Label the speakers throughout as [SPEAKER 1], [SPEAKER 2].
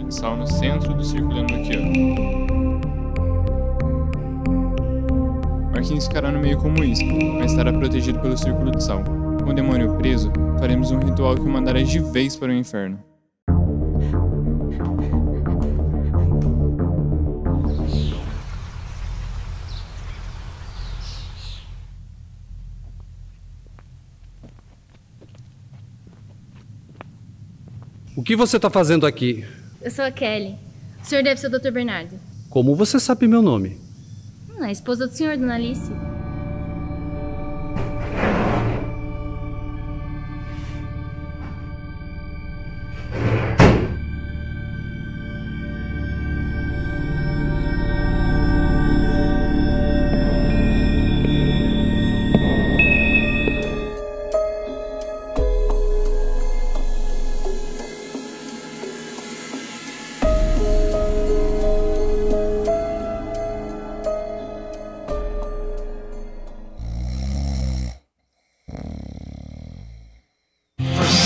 [SPEAKER 1] de sal no centro do círculo enoquiano. Marquinhos ficará no meio como isca, mas estará protegido pelo círculo de sal. Com o demônio preso, faremos um ritual que o mandará de vez para o inferno.
[SPEAKER 2] O que você está fazendo aqui?
[SPEAKER 3] Eu sou a Kelly. O senhor deve ser o Dr. Bernardo.
[SPEAKER 2] Como você sabe meu nome?
[SPEAKER 3] A esposa do senhor, Dona Alice.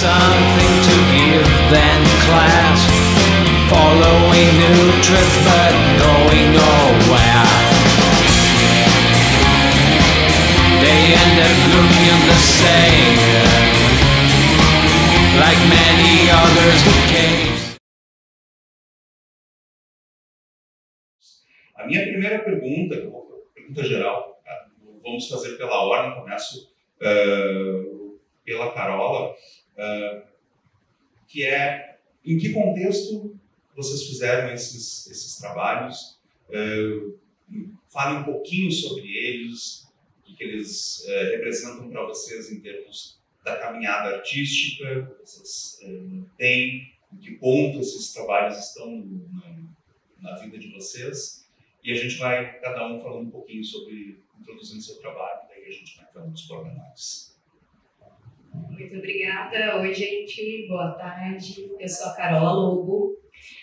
[SPEAKER 4] Something to give than class, following new truth but going nowhere. They end up looking the same, like many others who came.
[SPEAKER 5] A minha primeira pergunta, pergunta geral, tá? Vamos fazer pela ordem, começo pela Carola. Que é em que contexto vocês fizeram esses trabalhos, falem um pouquinho sobre eles, o que eles representam para vocês em termos da caminhada artística que vocês têm, em que ponto esses trabalhos estão na vida de vocês, e a gente vai cada um falando um pouquinho sobre, introduzindo seu trabalho, daí a gente vai falando dos pormenores.
[SPEAKER 6] Muito obrigada. Oi, gente. Boa tarde. Eu sou a Carola Lobo.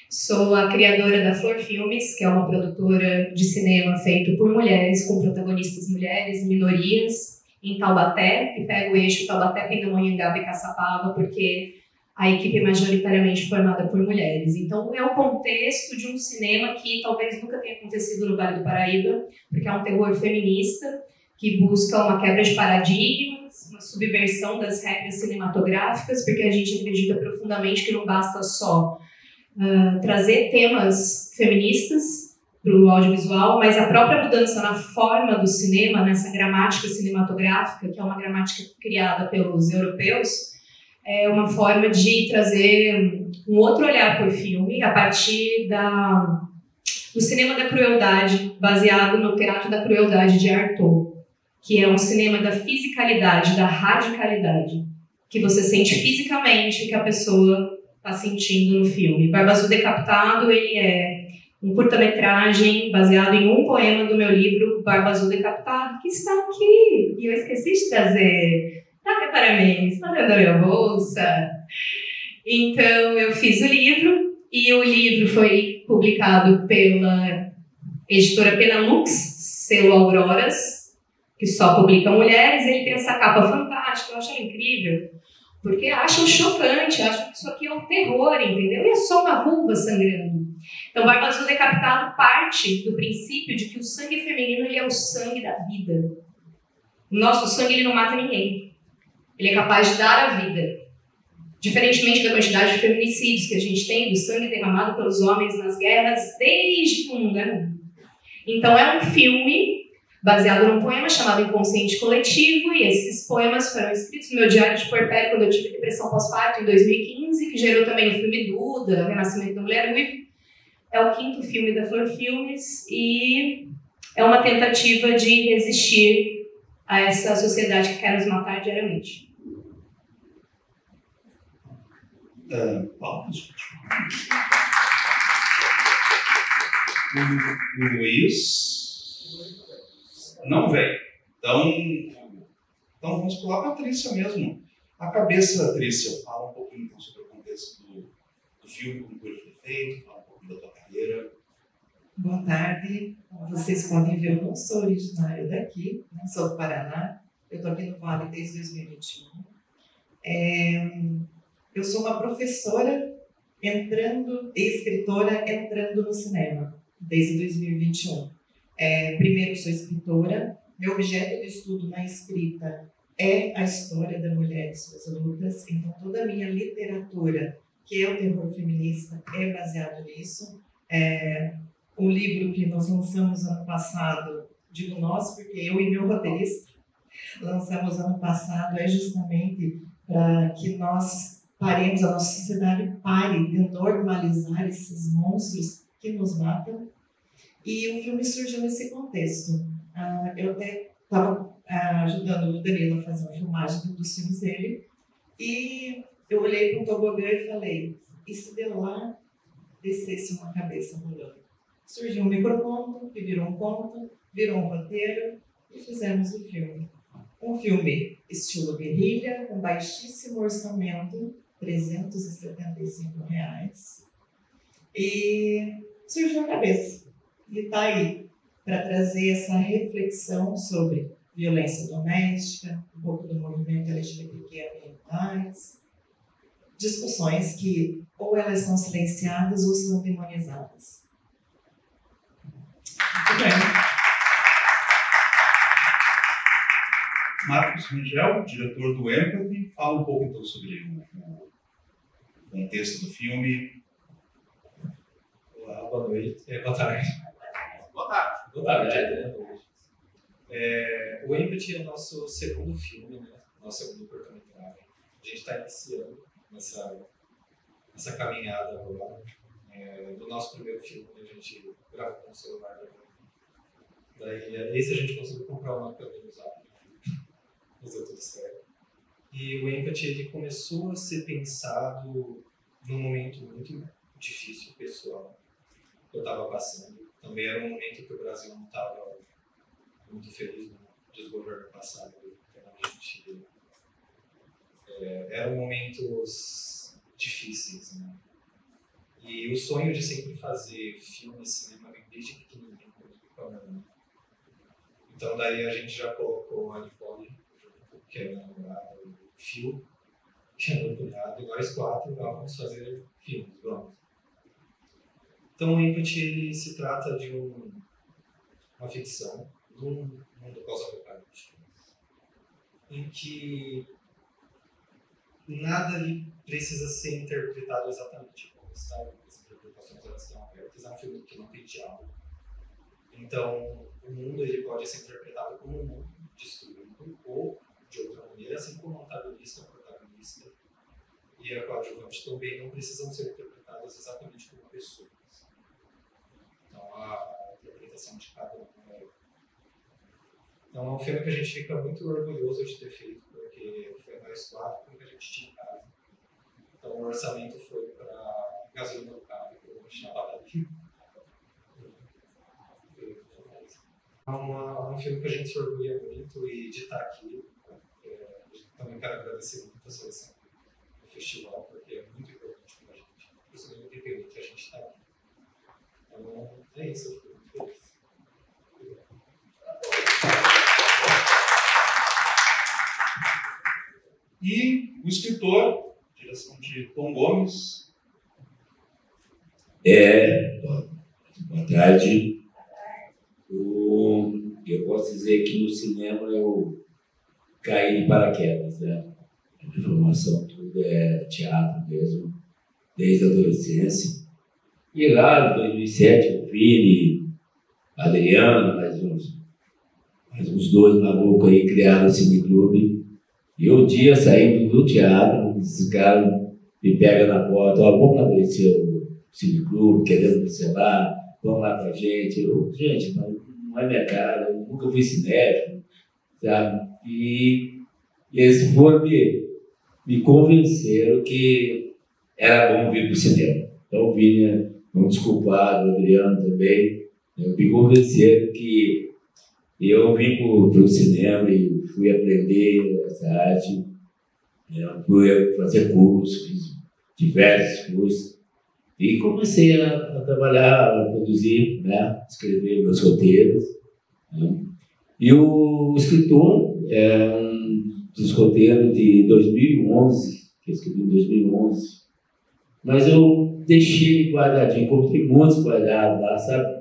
[SPEAKER 6] Sou a criadora da Flor Filmes, que é uma produtora de cinema feito por mulheres, com protagonistas mulheres, minorias, em Taubaté, que pega o eixo Taubaté, Pindamonhangaba e Caçapava, porque a equipe é majoritariamente formada por mulheres. Então, é o contexto de um cinema que talvez nunca tenha acontecido no Vale do Paraíba, porque é um terror feminista, que busca uma quebra de paradigmas, uma subversão das regras cinematográficas, porque a gente acredita profundamente que não basta só trazer temas feministas para o audiovisual, mas a própria mudança na forma do cinema, nessa gramática cinematográfica, que é uma gramática criada pelos europeus, é uma forma de trazer um outro olhar para o filme, a partir do cinema da crueldade, baseado no Teatro da Crueldade de Artaud, que é um cinema da fisicalidade, da radicalidade, que você sente fisicamente que a pessoa está sentindo no filme. Barba Azul Decapitado, ele é um curta-metragem baseado em um poema do meu livro Barba Azul Decapitado, que está aqui, e eu esqueci de trazer. Traga para mim, está dentro da minha bolsa. Então, eu fiz o livro, e o livro foi publicado pela editora Penalux, selo Auroras, que só publica mulheres. Ele tem essa capa fantástica, eu acho ela incrível, porque acham chocante, acham que isso aqui é um terror, entendeu? E é só uma vulva sangrando. Então, Barba Azul Decapitado parte do princípio de que o sangue feminino ele é o sangue da vida. O nosso sangue ele não mata ninguém. Ele é capaz de dar a vida. Diferentemente da quantidade de feminicídios que a gente tem, do sangue derramado pelos homens nas guerras desde que o mundo é mundo. Então, é um filme baseado num poema chamado Inconsciente Coletivo, e esses poemas foram escritos no meu diário de puerpério quando eu tive depressão pós-parto em 2015, que gerou também o filme Duda, Renascimento da Mulher Uiva. É o 5º filme da Flor Filmes e é uma tentativa de resistir a essa sociedade que quer nos matar diariamente.
[SPEAKER 5] O Luiz não veio. Então vamos pular para a Trícia mesmo. A cabeça, Trícia, fala um pouquinho então, sobre o contexto do filme, como ele foi feito, fala um pouquinho da tua carreira.
[SPEAKER 7] Boa tarde. Como vocês podem ver, eu não sou originária daqui, não sou do Paraná. Eu estou aqui no Vale desde 2021. Eu sou uma professora entrando, e escritora entrando no cinema, desde 2021. Primeiro, sou escritora. Meu objeto de estudo na escrita é a história da mulher e suas lutas. Então, toda a minha literatura, que é o terror feminista, é baseado nisso. O livro que nós lançamos ano passado, digo nós, porque eu e meu roteirista lançamos ano passado, é justamente para que nós paremos, a nossa sociedade pare de normalizar esses monstros que nos matam. E o filme surgiu nesse contexto. Eu até estava ajudando o Danilo a fazer uma filmagem dos filmes dele, e eu olhei para um tobogã e falei, e se de lá descesse uma cabeça rolando? Surgiu um microconto, que virou um conto, virou um roteiro, e fizemos o filme. Um filme estilo guerrilha, com baixíssimo orçamento, R$375, e surgiu a cabeça. E está aí para trazer essa reflexão sobre violência doméstica, um pouco do movimento LGBTQIA+, discussões que ou elas são silenciadas ou são demonizadas.
[SPEAKER 5] Muito bem. Marcos Rangel, diretor do Empathy, fala um pouco então sobre o contexto do filme.
[SPEAKER 8] Olá, boa noite. Boa tarde.
[SPEAKER 5] Boa tarde.
[SPEAKER 8] O Empathy é o nosso segundo filme, né? Nosso segundo curta-metragem. A gente está iniciando nessa caminhada agora. Do nosso primeiro filme, a gente gravou com o celular. Daí, esse a gente conseguiu comprar uma câmera usada. Mas deu tudo certo. E o Empathy, ele começou a ser pensado num momento muito difícil, pessoal, que eu estava passando. Também era um momento que o Brasil não estava muito feliz no desgoverno passado. Eram momentos difíceis, né? E o sonho de sempre fazer filme e cinema vem desde pequenininho com a minha mãe. Então daí a gente já colocou a Nicole, que é minha namorada, o Phil, que é meu cunhado, e nós quatro vamos fazer filmes, vamos. Então o Empathy se trata de uma ficção num mundo pós-apocalíptico, em que nada ali precisa ser interpretado exatamente como está. As interpretações elas estão abertas. É um filme que não tem diálogo. Então o mundo ele pode ser interpretado como um mundo destruído ou de outra maneira, assim como o antagonista, o protagonista e a coadjuvante também não precisam ser interpretadas exatamente como pessoas. Então a interpretação de cada um Então é um filme que a gente fica muito orgulhoso de ter feito, porque foi nós quatro com o que a gente tinha em casa. Então o orçamento foi para gasolina do carro, que eu tinha na padaria. É um filme que a gente se orgulha muito e de estar aqui. Também quero agradecer muito a seleção do festival, porque é muito importante para a gente. Por isso que independente a gente está aqui. Então é isso, eu fico muito feliz.
[SPEAKER 5] E o escritor, direção de Tom Gomes.
[SPEAKER 9] Boa tarde. Eu posso dizer que no cinema eu caí de paraquedas, né? A minha formação tudo é teatro mesmo, desde a adolescência. E lá, em 2007, o Vini, Adriano, mais uns dois malucos aí criaram o Cineclube. E um dia, saindo do teatro, esses caras me pegam na porta, vamos lá conhecer o Cineclube, querendo você lá, vamos lá com a gente. Gente, mas não é minha cara, eu nunca fui cinéfilo, sabe? E eles foram me convenceram que era bom vir para o cinema. Então o Vini, um desculpado, o Adriano também, me convenceram que eu vim para o cinema e fui aprender essa arte, fui fazer cursos, fiz diversos cursos e comecei a trabalhar, a produzir, né, escrever meus roteiros. Né. E o escritor é um dos roteiros de 2011, que eu escrevi em 2011, mas eu deixei ele guardadinho, comprei muitos guardados lá, sabe?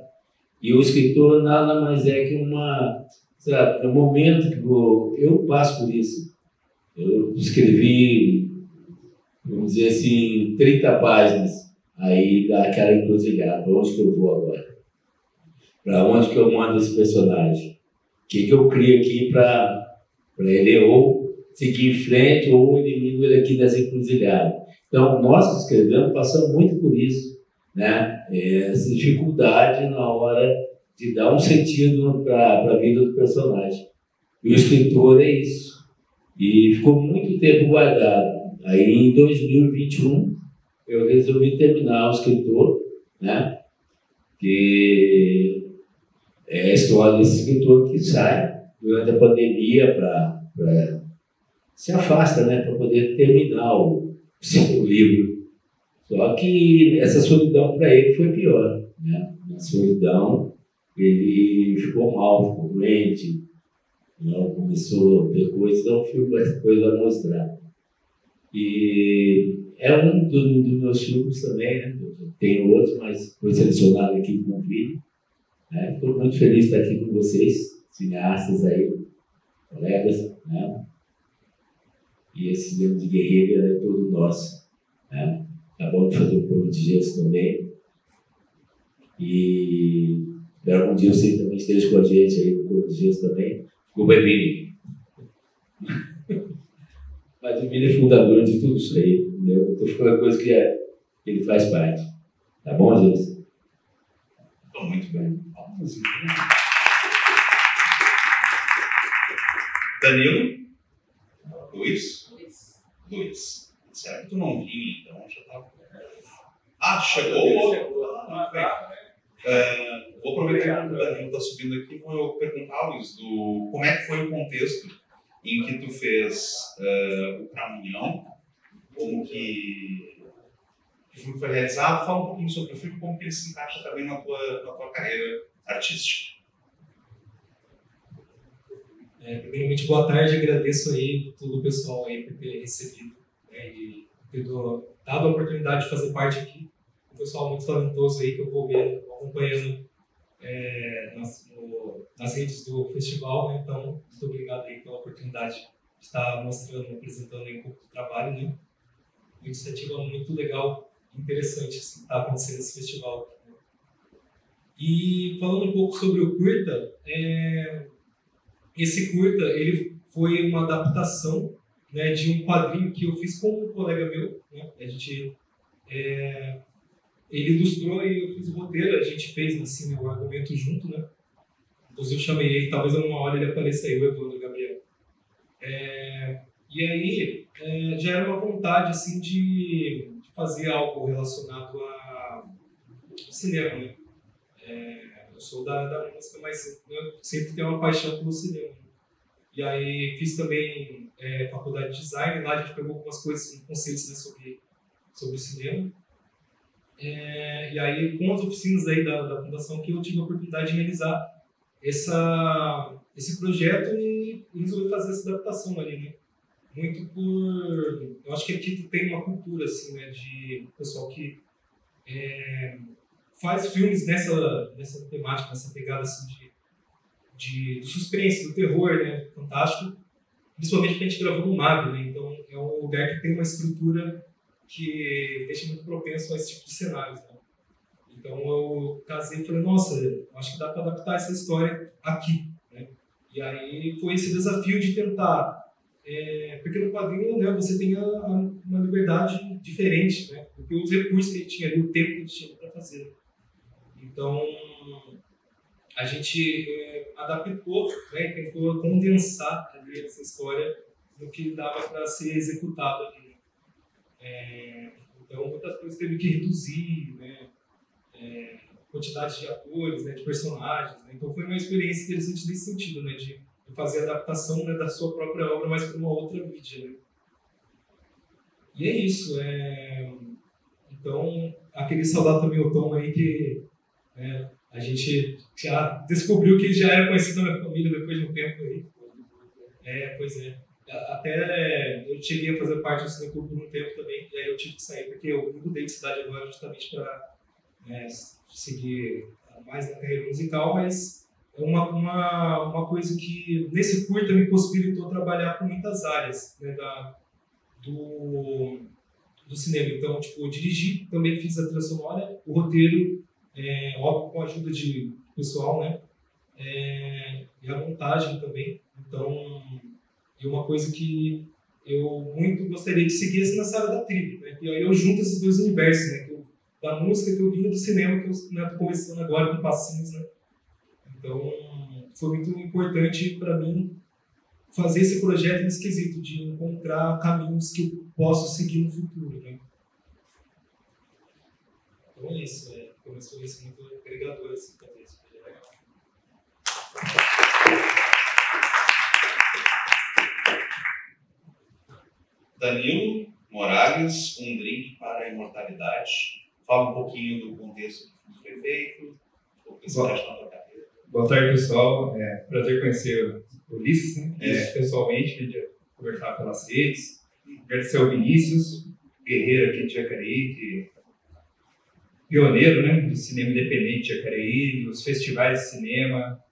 [SPEAKER 9] E o escritor nada mais é que sabe, é um momento que eu passo por isso. Eu escrevi, vamos dizer assim, 30 páginas aí daquela encruzilhada. Para onde que eu vou agora? Para onde que eu mando esse personagem? O que eu crio aqui para ele ou seguir em frente ou elimino ele aqui dessa encruzilhada? Então, nós que escrevemos passamos muito por isso, né? Essa dificuldade na hora de dar um sentido para a vida do personagem. E o escritor é isso. E ficou muito tempo guardado. Aí, em 2021, eu resolvi terminar o escritor, né? Que é a história desse escritor que sai durante a pandemia se afasta, né? Para poder terminar o seu livro. Só que essa solidão para ele foi pior, né? Na solidão, ele ficou mal, ficou doente, não, começou a ter coisas, então o filme vai ter coisa a mostrar. E é um dos meus filmes também, né? Tem outros, mas foi selecionado aqui com o vídeo. Estou muito feliz de estar aqui com vocês, cineastas aí, colegas, né? E esse cinema de guerrilha é todo nosso, né? Acabamos de fazer o Povo de Gesso também. E espero que um dia você também esteja com a gente aí no Povo de Gesso também. Desculpa, Emílio. Mas o Emílio é fundador de tudo isso aí, entendeu? Estou falando coisa que ele faz parte. Tá bom, gente?
[SPEAKER 5] Estou muito bem. Danilo? Luiz? Certo, tu não vinha, então já estava. Ah, chegou? Muito bem. Vou aproveitar que o Danilo está subindo aqui e vou perguntar, Luiz, como é que foi o contexto em que tu fez o Cramunhão, como que o filme foi realizado. Fala um pouquinho sobre o filme, como que ele se encaixa também na tua carreira artística.
[SPEAKER 8] Primeiramente, boa tarde, agradeço aí todo o pessoal aí por ter recebido, né, e ter dado a oportunidade de fazer parte aqui. Um pessoal muito talentoso aí que eu vou acompanhando nas redes do festival, né? Então, muito obrigado aí pela oportunidade de estar mostrando, apresentando aí um pouco do trabalho, né? Uma iniciativa muito legal, interessante, assim, que está acontecendo nesse festival aqui, né? E falando um pouco sobre o curta, esse curta ele foi uma adaptação, né, de um quadrinho que eu fiz com um colega meu, né? A gente ele ilustrou e eu fiz o roteiro, a gente fez assim, né, o argumento junto, né? Inclusive eu chamei ele, talvez uma hora ele apareça aí, o Evandro Gabriel. E aí já era uma vontade assim de fazer algo relacionado ao cinema, né? Eu sou da música, mas eu sempre tenho uma paixão pelo cinema. E aí fiz também faculdade de design, lá a gente pegou algumas coisas, conceitos, né, sobre o cinema. E aí com as oficinas aí da fundação que eu tive a oportunidade de realizar esse projeto e resolvi fazer essa adaptação ali, né? Muito eu acho que aqui tem uma cultura assim, né, de pessoal que faz filmes nessa temática, nessa pegada assim, de suspense, do terror, né, fantástico, principalmente porque a gente gravou no MAV, né, então é um lugar que tem uma estrutura que deixa muito propenso a esse tipo de cenários, né. Então eu casei e falei, nossa, acho que dá para adaptar essa história aqui, né, e aí foi esse desafio de tentar, porque no quadrinho, né, você tem uma liberdade diferente, né, porque os recursos que a gente tinha ali, o tempo que a gente tinha para fazer. Então, a gente adaptou, né, tentou condensar ali essa história no que dava para ser executado ali. Então, muitas coisas teve que reduzir, né, quantidade de atores, né, de personagens. Né, então, foi uma experiência interessante nesse sentido, né, de fazer a adaptação, né, da sua própria obra, mas para uma outra mídia. Né. E é isso. Então, aquele Saudade também o Tom aí que a gente já descobriu que já era conhecido da minha família depois de um tempo aí. Pois é. Até eu cheguei a fazer parte do Cineclube por um tempo também, e aí eu tive que sair, porque eu mudei de cidade agora justamente para seguir mais na carreira musical, mas é uma coisa que nesse curta me possibilitou trabalhar com muitas áreas, né, do cinema. Então, tipo, eu dirigi, também fiz a trilha sonora, o roteiro, óbvio, com a ajuda de pessoal, né, e a montagem também. Então, é uma coisa que eu muito gostaria que seguisse nessa área da trilha, né, e aí eu junto esses dois universos, né, da música que eu vinha do cinema, que eu estou começando agora com passinhos, né. Então, foi muito importante para mim fazer esse projeto nesse quesito, de encontrar caminhos que eu posso seguir no futuro, né? Então é isso, foi uma experiência muito agregadora, assim, fazer isso, foi legal.
[SPEAKER 5] Danilo Morales, um drink para a imortalidade. Fala um pouquinho do contexto que foi feito, o que você acha na tua carreira.
[SPEAKER 10] Boa tarde, pessoal. Prazer conhecer o Ulisses, né? Pessoalmente, de conversar pelas redes. Agradecer ao Vinícius Guerreiro aqui de Jacareí, que é pioneiro, né, do cinema independente de Jacareí, dos festivais de cinema,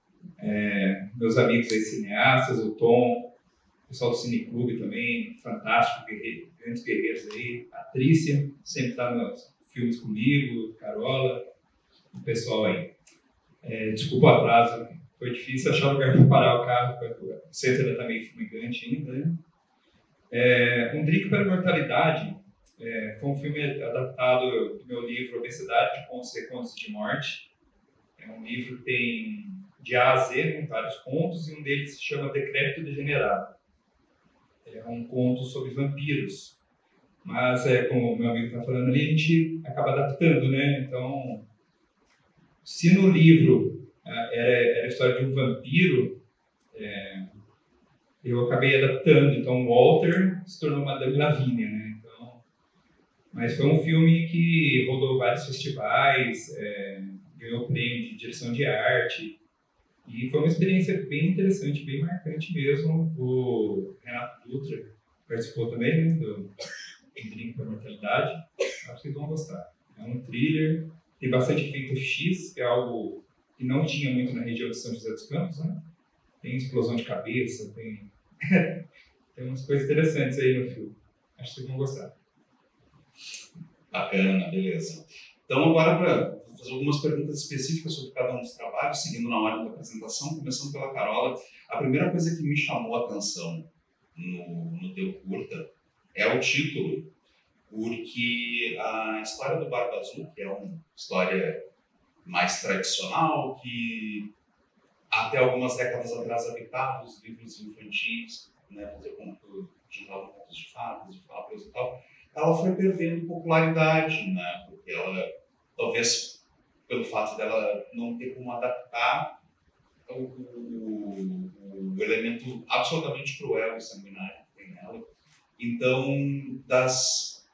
[SPEAKER 10] meus amigos aí cineastas, o Tom, o pessoal do Cineclube também, fantástico, grandes guerreiros aí, a Trícia, sempre está nos filmes comigo, Carola, o pessoal aí. Desculpa o atraso, foi difícil achar lugar para parar o carro, o centro ainda está meio fumegante ainda, né? Um Drink para a Imortalidade foi um filme adaptado do meu livro Obesidade de Contos e Recontos de Morte. É um livro que tem de A a Z, com vários contos, e um deles se chama Decrépito Degenerado. É um conto sobre vampiros, mas como o meu amigo está falando ali, a gente acaba adaptando, né? Então, se no livro era a história de um vampiro, eu acabei adaptando. Então, Walter se tornou Madame Lavínia, né? Então, mas foi um filme que rodou vários festivais, ganhou prêmio de direção de arte, e foi uma experiência bem interessante, bem marcante mesmo. O Renato Dutra participou também, né, do Drink para a Mortalidade. Acho que vocês vão gostar. É um thriller, tem bastante efeito X, que é algo que não tinha muito na região de São José dos Campos, né? Tem explosão de cabeça, tem umas coisas interessantes aí no filme. Acho que vocês vão gostar.
[SPEAKER 5] Bacana, beleza. Então, agora, para fazer algumas perguntas específicas sobre cada um dos trabalhos, seguindo na ordem da apresentação, começando pela Carola. A primeira coisa que me chamou a atenção no teu curta é o título, porque a história do Barba Azul, que é uma história mais tradicional, que até algumas décadas atrás habitava os livros infantis, né, fazer juntavam contos de fadas, de fábulas e tal, ela foi perdendo popularidade, né, porque ela, talvez pelo fato dela não ter como adaptar o elemento absolutamente cruel e sanguinário que tem nela. Então, das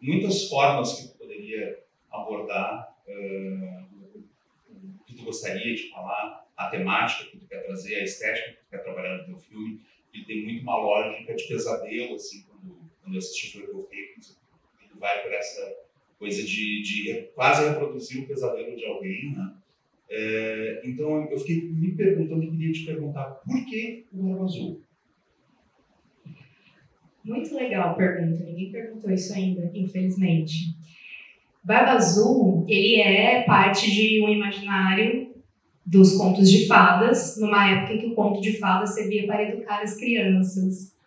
[SPEAKER 5] muitas formas que tu poderia abordar, o que tu gostaria de falar, a temática que tu quer trazer, a estética que tu quer trabalhar no teu filme, ele tem muito uma lógica de pesadelo, assim, quando eu assisti o teu filme, ele vai por essa coisa de quase reproduzir o pesadelo de alguém, né? Então, eu fiquei me perguntando, eu queria te perguntar, por que o Barba Azul?
[SPEAKER 6] Muito legal a pergunta, ninguém perguntou isso ainda, infelizmente. Barba Azul, ele é parte de um imaginário dos contos de fadas, numa época em que o conto de fadas servia para educar as crianças.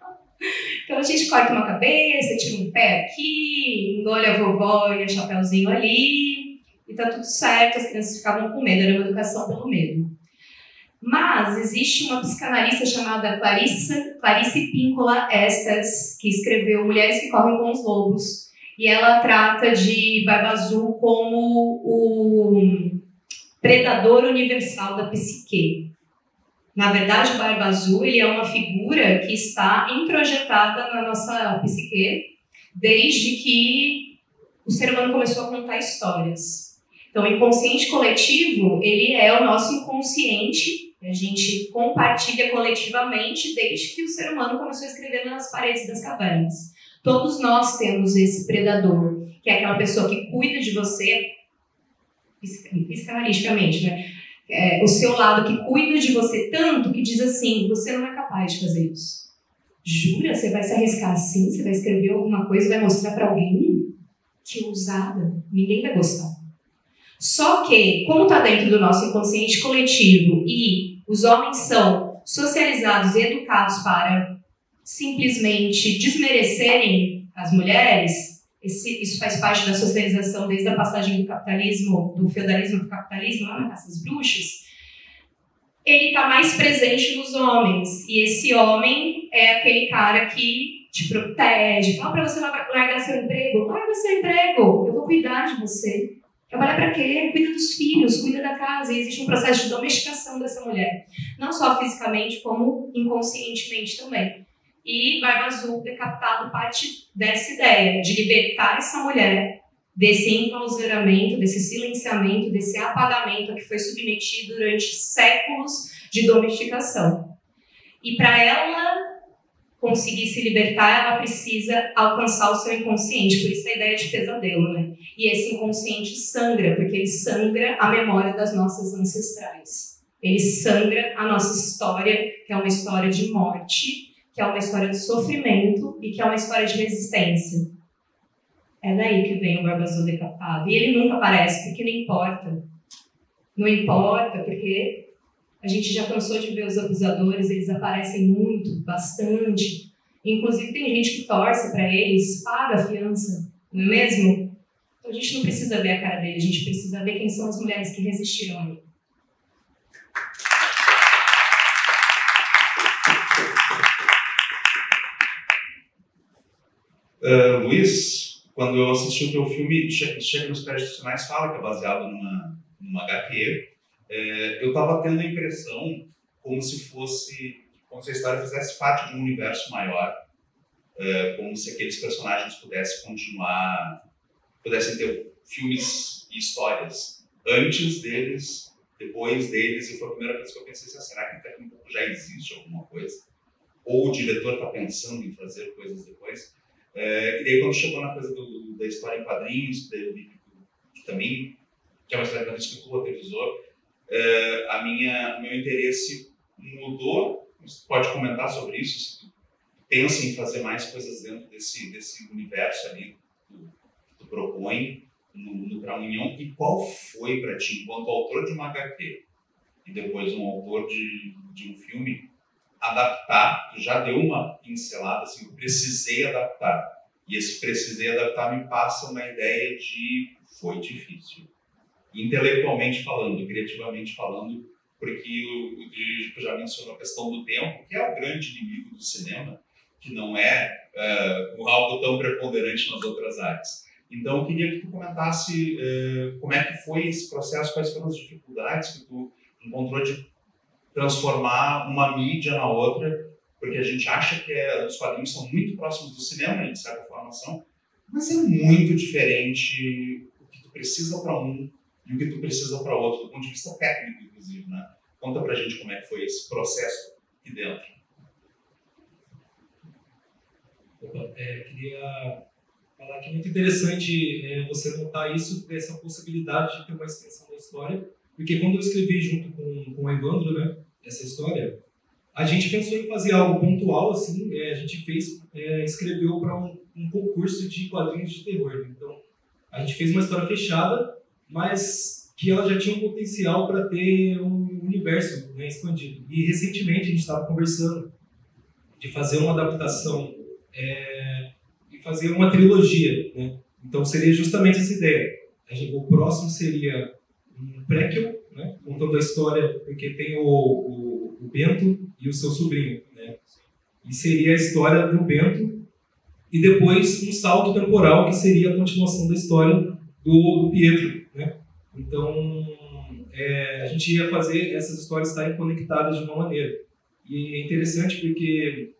[SPEAKER 6] Então a gente corta uma cabeça, tira um pé aqui, engole a vovó e a chapeuzinho ali, e tá tudo certo, as crianças ficavam com medo, era uma educação pelo medo. Mas existe uma psicanalista chamada Clarice Píncola Estes, que escreveu Mulheres que Correm com os Lobos, e ela trata de Barba Azul como o predador universal da psique. Na verdade, o Barba Azul ele é uma figura que está introjetada na nossa psique desde que o ser humano começou a contar histórias. Então, o inconsciente coletivo ele é o nosso inconsciente A gente compartilha coletivamente desde que o ser humano começou a escrever nas paredes das cavernas. Todos nós temos esse predador, que é aquela pessoa que cuida de você, psicanaliticamente, né? O seu lado que cuida de você tanto que diz assim, você não é capaz de fazer isso. Jura? Você vai se arriscar assim? Você vai escrever alguma coisa e vai mostrar para alguém? Que ousada. Ninguém vai gostar. Só que, como está dentro do nosso inconsciente coletivo e os homens são socializados e educados para simplesmente desmerecerem as mulheres, isso faz parte da socialização desde a passagem do capitalismo, do feudalismo para o capitalismo, lá na Caça às Bruxas, ele está mais presente nos homens. E esse homem é aquele cara que te protege, fala para você largar seu emprego, larga seu emprego, eu vou cuidar de você. Trabalhar para quê? Cuida dos filhos, cuida da casa. E existe um processo de domesticação dessa mulher. Não só fisicamente, como inconscientemente também. E Barba Azul Decapitado parte dessa ideia de libertar essa mulher desse enclausuramento, desse silenciamento, desse apagamento a que foi submetido durante séculos de domesticação. E para ela conseguir se libertar, ela precisa alcançar o seu inconsciente. Por isso a ideia de pesadelo, né? E esse inconsciente sangra, porque ele sangra a memória das nossas ancestrais. Ele sangra a nossa história, que é uma história de morte, que é uma história de sofrimento e que é uma história de resistência. É daí que vem o Barba Azul Decapitado. E ele nunca aparece, porque não importa. Não importa, porque a gente já cansou de ver os abusadores, eles aparecem muito, bastante. Inclusive tem gente que torce para eles, paga a fiança, não é mesmo? Então a gente não precisa ver a cara dele, a gente precisa ver quem são as mulheres que resistiram a ele.
[SPEAKER 5] Luiz, quando eu assisti o teu filme, chega nos créditos finais, fala que é baseado numa HQ. Eu estava tendo a impressão como se a história fizesse parte de um universo maior, como se aqueles personagens pudessem ter filmes e histórias antes deles, depois deles, e foi a primeira vez que eu pensei assim, será que até um pouco já existe alguma coisa? Ou o diretor está pensando em fazer coisas depois? E daí quando chegou na coisa da história em quadrinhos, que daí eu vi que também, que é uma história que tu roteirizou, meu interesse mudou. Você pode comentar sobre isso? Se tu pensa em fazer mais coisas dentro desse universo ali que tu propõe no Pra União, e qual foi para ti, enquanto autor de uma HQ e depois um autor de um filme, adaptar? Tu já deu uma pincelada assim, eu precisei adaptar, e esse precisei adaptar me passa uma ideia de foi difícil, intelectualmente falando, criativamente falando, porque o Chico já mencionou a questão do tempo, que é o grande inimigo do cinema, que não é algo tão preponderante nas outras áreas. Então eu queria que tu comentasse como é que foi esse processo, quais foram as dificuldades que tu encontrou de transformar uma mídia na outra, porque a gente acha que os quadrinhos são muito próximos do cinema, de certa forma são, mas é muito diferente o que tu precisa para um e o que tu precisa para outro, do ponto de vista técnico, inclusive, né? Conta pra gente como é que foi esse processo aqui dentro.
[SPEAKER 8] Queria falar que é muito interessante você notar isso, essa possibilidade de ter uma extensão da história, porque quando eu escrevi junto com o Evandro, né, essa história, a gente pensou em fazer algo pontual, assim, a gente escreveu para um concurso de quadrinhos de terror. Então, a gente fez uma história fechada, mas que ela já tinha um potencial para ter um universo, né, expandido. E recentemente a gente estava conversando de fazer uma adaptação e fazer uma trilogia, né? Então seria justamente essa ideia. O próximo seria um prequel, né, contando a história, porque tem o Bento e o seu sobrinho, né? E seria a história do Bento e depois um salto temporal que seria a continuação da história do Pietro, né? Então a gente ia fazer essas histórias estarem conectadas de uma maneira. E é interessante porque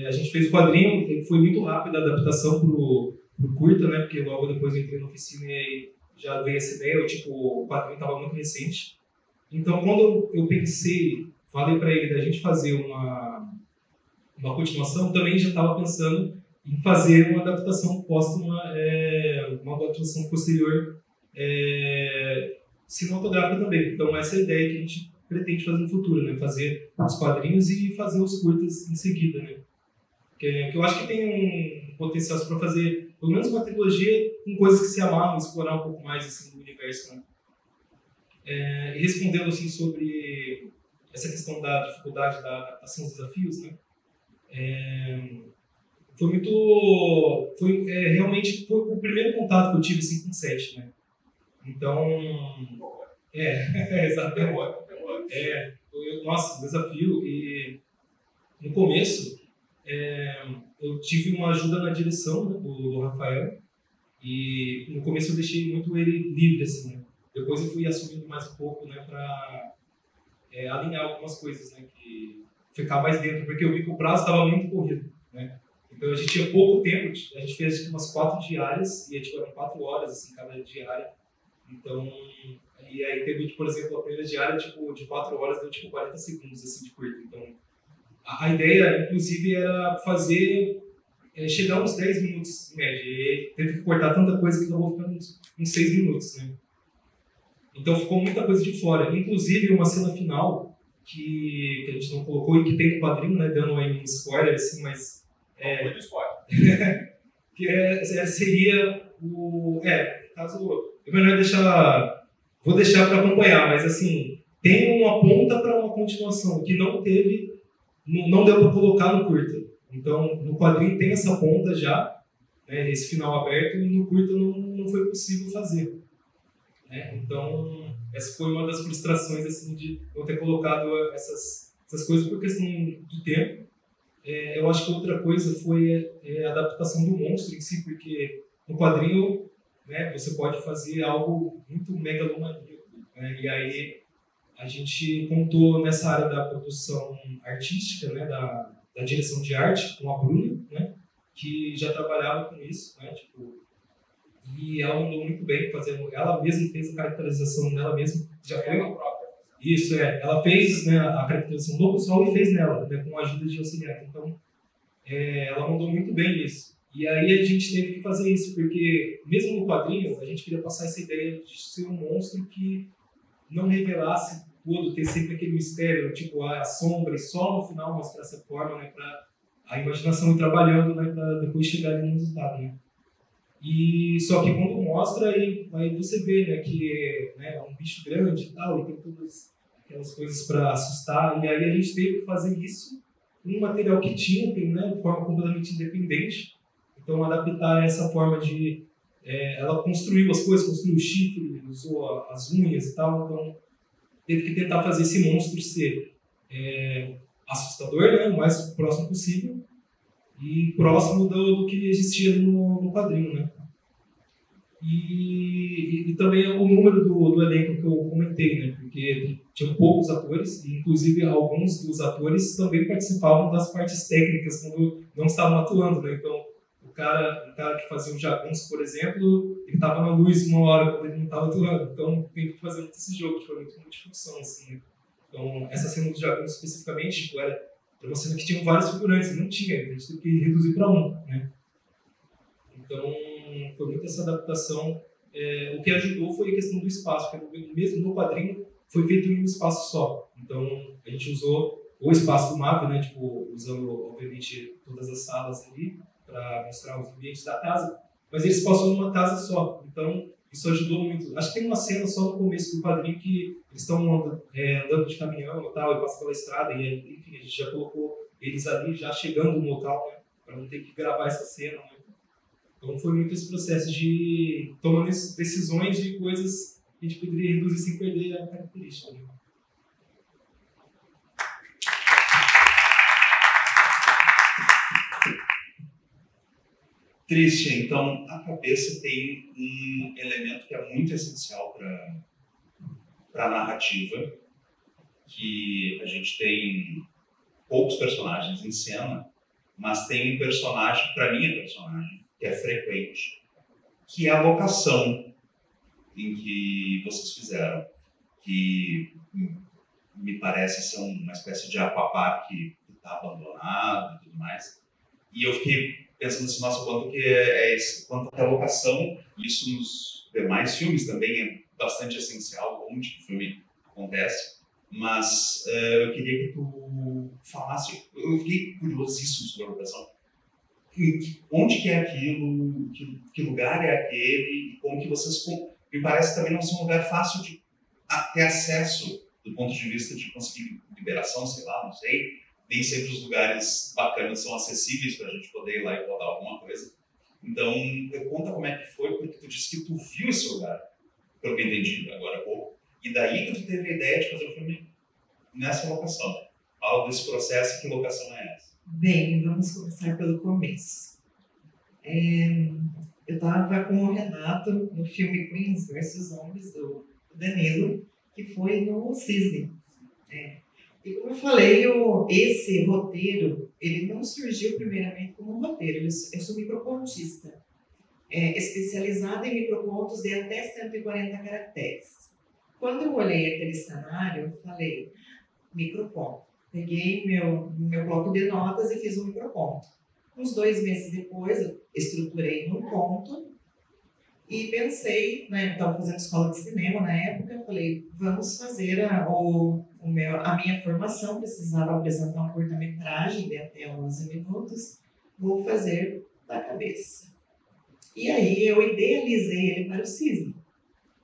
[SPEAKER 8] a gente fez o quadrinho, foi muito rápida a adaptação pro curta, né? Porque logo depois eu entrei na oficina e já veio essa ideia, o quadrinho estava muito recente. Então, quando eu pensei falei para ele da gente fazer uma continuação, também já estava pensando em fazer uma adaptação póstuma, uma adaptação posterior cinematográfica também. Então essa é a ideia que a gente pretende fazer no futuro, né? Fazer os quadrinhos e fazer os curtas em seguida, né? Que eu acho que tem um potencial para fazer pelo menos uma trilogia com coisas que se amarram, explorar um pouco mais assim, do universo, né? E respondendo assim sobre essa questão da dificuldade da adaptação dos desafios, né? Realmente foi o primeiro contato que eu tive assim, com o set, né? Então, exatamente. Nossa, desafio. E no começo, eu tive uma ajuda na direção, né, do Rafael, e no começo eu deixei muito ele livre, assim, né? Depois eu fui assumindo mais um pouco, né, para alinhar algumas coisas, né, que ficar mais dentro, porque eu vi que o prazo estava muito corrido, né? Então a gente tinha pouco tempo, a gente fez umas 4 diárias, e eram 4 horas, assim, cada diária. Então, e aí teve, por exemplo, a primeira diária, tipo, de 4 horas, deu, tipo, 40 segundos, assim, de curto. Então, a ideia, inclusive, era fazer, chegar uns 10 minutos, em média. E teve que cortar tanta coisa que acabou ficando uns 6 minutos, né? Então, ficou muita coisa de fora. Inclusive, uma cena final, que a gente não colocou e que tem no quadrinho, né, dando aí um spoiler, assim, mas... Muito spoiler. Que seria o... caso... É melhor deixar... Vou deixar para acompanhar, mas assim, tem uma ponta para uma continuação, que não deu para colocar no curta. Então, no quadrinho tem essa ponta já, né, esse final aberto, e no curta não foi possível fazer. Né? Então, essa foi uma das frustrações assim, de não ter colocado essas coisas por questão do tempo. Eu acho que outra coisa foi a adaptação do monstro em si, porque no quadrinho, né, você pode fazer algo muito megalomaníaco, né? E aí a gente contou nessa área da produção artística, né, da direção de arte, com a Bruna, né, que já trabalhava com isso, né, tipo, e ela mandou muito bem, ela mesma fez a caracterização dela mesma, já foi ela própria. Isso, ela fez, né, a caracterização do pessoal e fez nela, né, com a ajuda de auxiliar. Então, ela mandou muito bem isso. E aí a gente teve que fazer isso, porque mesmo no quadrinho, a gente queria passar essa ideia de ser um monstro que não revelasse tudo, ter sempre aquele mistério, tipo a sombra, e só no final mostrar essa forma, né, para a imaginação ir trabalhando, né, para depois chegar ali no resultado, né. E só que quando mostra, aí você vê, né, que é um bicho grande e tal, e tem todas aquelas coisas para assustar, e aí a gente teve que fazer isso com um material que tinha, né, de forma completamente independente. Então, adaptar essa forma de... ela construiu as coisas, construiu o chifre, usou as unhas e tal, então teve que tentar fazer esse monstro ser assustador, né, o mais próximo possível, e próximo do que existia no quadrinho, né. E também o número do elenco que eu comentei, né, porque tinham poucos atores, e inclusive alguns dos atores também participavam das partes técnicas quando não estavam atuando, né. Então, o cara que fazia o Jagunço, por exemplo, ele estava na luz uma hora quando ele não estava atuando. Então, tem que fazer muito esse jogo, foi muito multifunção, assim, né? Então, essa cena do Jagunço, especificamente, tipo, era uma cena que tinha vários figurantes, não tinha, a gente teve que reduzir para um, né? Então, foi muito essa adaptação. O que ajudou foi a questão do espaço, porque mesmo no quadrinho foi feito em um espaço só. Então, a gente usou o espaço do mapa, né? Tipo, usando, obviamente, todas as salas ali, para mostrar os ambientes da casa, mas eles passam numa casa só, então isso ajudou muito. Acho que tem uma cena só no começo do quadrinho que eles estão andando de caminhão e tal, e passam pela estrada, e enfim, a gente já colocou eles ali, já chegando no local, né, para não ter que gravar essa cena, né. Então foi muito esse processo de tomando decisões de coisas que a gente poderia reduzir sem perder a característica, né.
[SPEAKER 5] Christian, então a cabeça tem um elemento que é muito essencial para a narrativa, que a gente tem poucos personagens em cena, mas tem um personagem, para mim é personagem, que é frequente, que é a locação em que vocês fizeram, que me parece ser uma espécie de aquapark que está abandonado e tudo mais. E eu fiquei pensando assim, nossa, quanto que é isso, quanto que a locação, isso nos demais filmes também é bastante essencial, onde o filme acontece, mas eu queria que tu falasse, eu fiquei curiosíssimo sobre a locação. Onde que é aquilo, que lugar é aquele, e como que vocês, me parece também não ser um lugar fácil de ter acesso do ponto de vista de conseguir liberação, sei lá, não sei. Nem sempre os lugares bacanas são acessíveis para a gente poder ir lá e rodar alguma coisa. Então, conta como é que foi, porque tu disse que tu viu esse lugar, pelo que eu entendi agora há pouco, e daí que tu teve a ideia de fazer o filme nessa locação. Fala desse processo e que locação é essa?
[SPEAKER 7] Bem, vamos começar pelo começo. Eu estava com o Renato no filme Queens vs Zombies, do Danilo, que foi no Cisne. E como eu falei, esse roteiro, ele não surgiu primeiramente como um roteiro. Eu sou microcontista, especializada em microcontos de até 140 caracteres. Quando eu olhei aquele cenário, eu falei, microconto. Peguei meu bloco de notas e fiz um microconto. Uns 2 meses depois, eu estruturei num conto e pensei, né, estava fazendo escola de cinema na época, falei, vamos fazer a minha formação, precisava apresentar um curta-metragem de até 11 minutos, vou fazer da cabeça. E aí eu idealizei ele para o Cisne.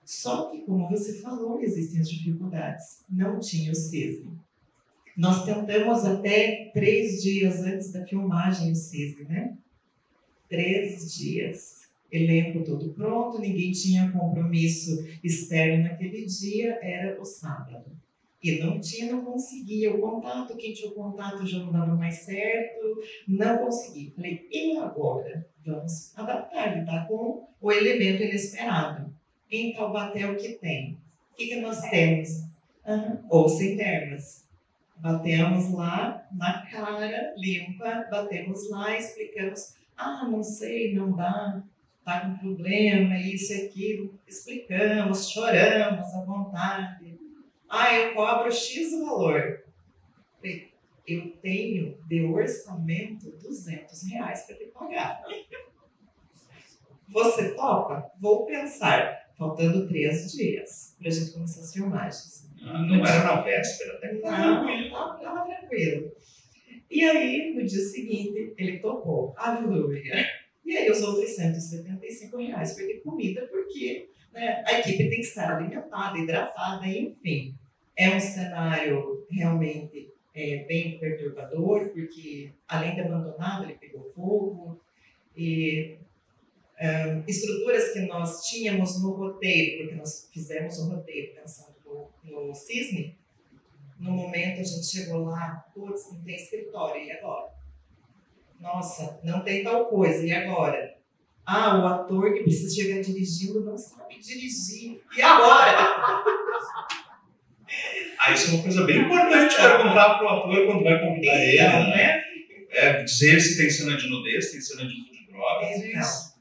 [SPEAKER 7] Só que, como você falou, existem as dificuldades. Não tinha o Cisne. Nós tentamos até 3 dias antes da filmagem o Cisne, né? 3 dias. Elenco todo pronto, ninguém tinha compromisso externo naquele dia, era o sábado. E não conseguia o contato, quem tinha o contato já não dava mais certo, não consegui. Falei, e agora? Vamos adaptar, lidar com o elemento inesperado. Em Taubaté o que tem? O que nós temos? Ou sem termas. Batemos lá, na cara, limpa, batemos lá, explicamos, não sei, não dá, tá com problema, isso e aquilo, explicamos, choramos à vontade. Eu cobro X valor. Eu tenho de orçamento R$200 para te pagar. Você topa? Vou pensar. Faltando 3 dias para a gente começar as filmagens.
[SPEAKER 5] Não era na véspera, até que
[SPEAKER 7] estava tranquilo. E aí, no dia seguinte, ele topou. Aleluia. E aí, os outros R$175 foi de comida, porque, né, a equipe tem que estar alimentada, hidratada, enfim. É um cenário realmente bem perturbador, porque, além de abandonado, ele pegou fogo. E estruturas que nós tínhamos no roteiro, porque nós fizemos o roteiro pensando no Cisne, no momento a gente chegou lá, putz, não tem escritório, e agora? Nossa, não tem tal coisa, e agora? O ator que precisa chegar dirigindo não sabe dirigir, e agora?
[SPEAKER 5] Isso é uma coisa bem importante perguntar para o ator quando vai convidar ele, né? Dizer se tem cena de nudez, tem cena de uso de drogas,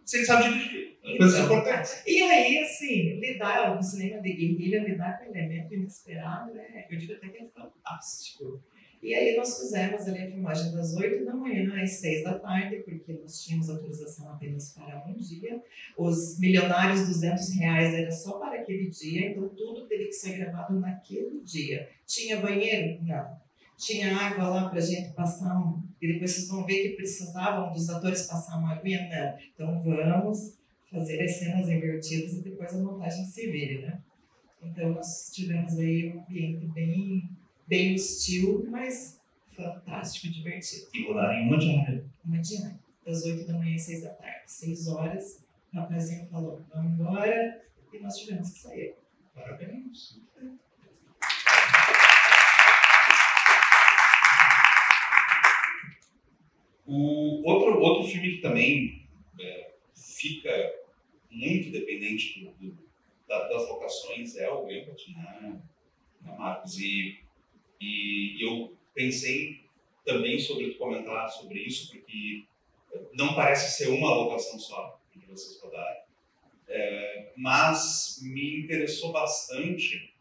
[SPEAKER 5] se ele sabe dirigir. Coisas importantes.
[SPEAKER 7] E aí, assim, lidar no cinema de guerrilha, lidar com elemento inesperado, né? Eu digo até que é fantástico. E aí nós fizemos ali a filmagem das 8 da manhã às 6 da tarde, porque nós tínhamos autorização apenas para um dia. Os milionários R$200 era só para aquele dia, então tudo teve que ser gravado naquele dia. Tinha banheiro? Não. Tinha água lá para a gente passar e depois vocês vão ver que precisavam dos atores passar uma aguinha? Não. Então vamos fazer as cenas invertidas e depois a montagem se vire, né? Então nós tivemos aí um ambiente bem hostil, mas fantástico, divertido.
[SPEAKER 5] E rodaram em uma diária?
[SPEAKER 7] Uma diária, das 8 da manhã às 6 da tarde. 6 horas, o rapazinho falou, vamos embora, e nós tivemos que sair.
[SPEAKER 5] Parabéns. O outro filme que também fica muito dependente das locações é o Empathy, né, Marcos? E eu pensei também sobre tu comentar sobre isso, porque não parece ser uma locação só que vocês rodaram, mas me interessou bastante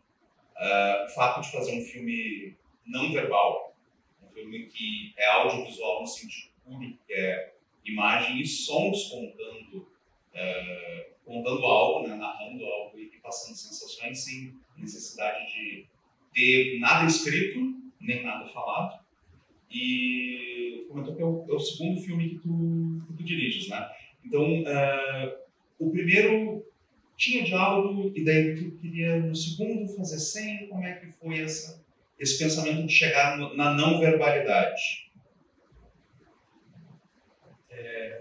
[SPEAKER 5] o fato de fazer um filme não verbal, um filme que é audiovisual no sentido puro, que é imagem e sons contando algo, né, narrando algo e passando sensações sem necessidade de ter nada escrito, nem nada falado. E comentou que é o segundo filme que tu diriges, né? Então, o primeiro tinha diálogo e daí tu queria no segundo fazer sem. Como é que foi esse pensamento de chegar na não verbalidade?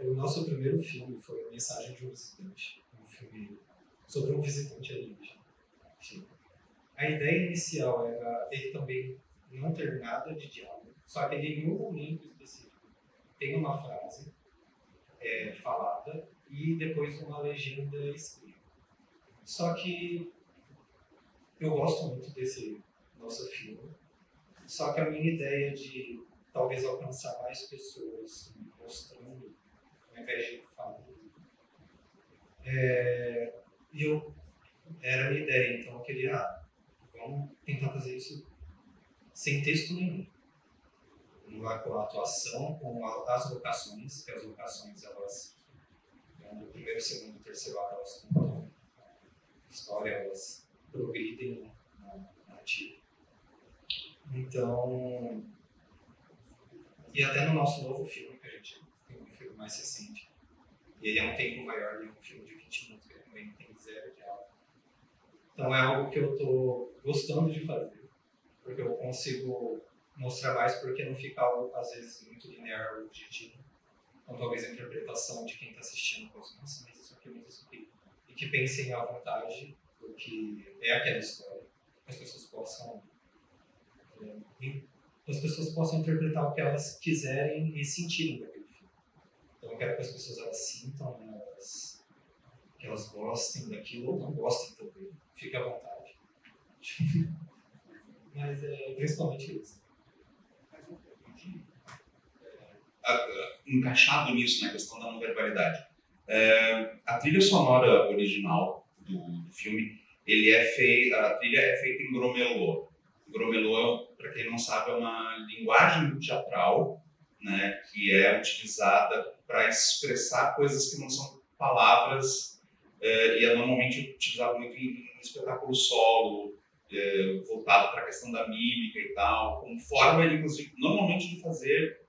[SPEAKER 8] O nosso primeiro filme foi A Mensagem de um Visitante, um filme sobre um visitante alienígena. A ideia inicial era ele também não ter nada de diálogo, só que ele, em um momento específico, tem uma frase falada e depois uma legenda escrita. Só que eu gosto muito desse nosso filme, só que a minha ideia de talvez alcançar mais pessoas mostrando, ao invés de falando, era a minha ideia. Então eu queria, vamos tentar fazer isso sem texto nenhum. Lá com a atuação, com as locações, que as locações, elas, no primeiro, segundo e terceiro ato, elas contam a história, elas progridem na narrativa. Então, e até no nosso novo filme, que a gente tem um filme mais recente, e ele é um tempo maior, ele é um filme de 20 minutos, que ele também tem zero diálogo. Então é algo que eu estou gostando de fazer, porque eu consigo mostrar mais, porque não fica algo, às vezes, muito linear ou objetivo. Então talvez a interpretação de quem está assistindo possa, nossa, mas isso aqui, mas isso aqui. E que pensem à vontade do que é aquela história. Que as pessoas possam interpretar o que elas quiserem e sentirem daquele filme. Então eu quero que as pessoas elas sintam, né, que elas gostem daquilo ou não gostem também. Fique à vontade. Mas é principalmente isso.
[SPEAKER 5] Encaixado nisso, na questão da não verbalidade. A trilha sonora original do filme, a trilha é feita em gromelô. Gromelô, para quem não sabe, é uma linguagem teatral, né, que é utilizada para expressar coisas que não são palavras, e é normalmente utilizado muito em espetáculo solo, voltado para a questão da mímica e tal, como forma, inclusive, normalmente de fazer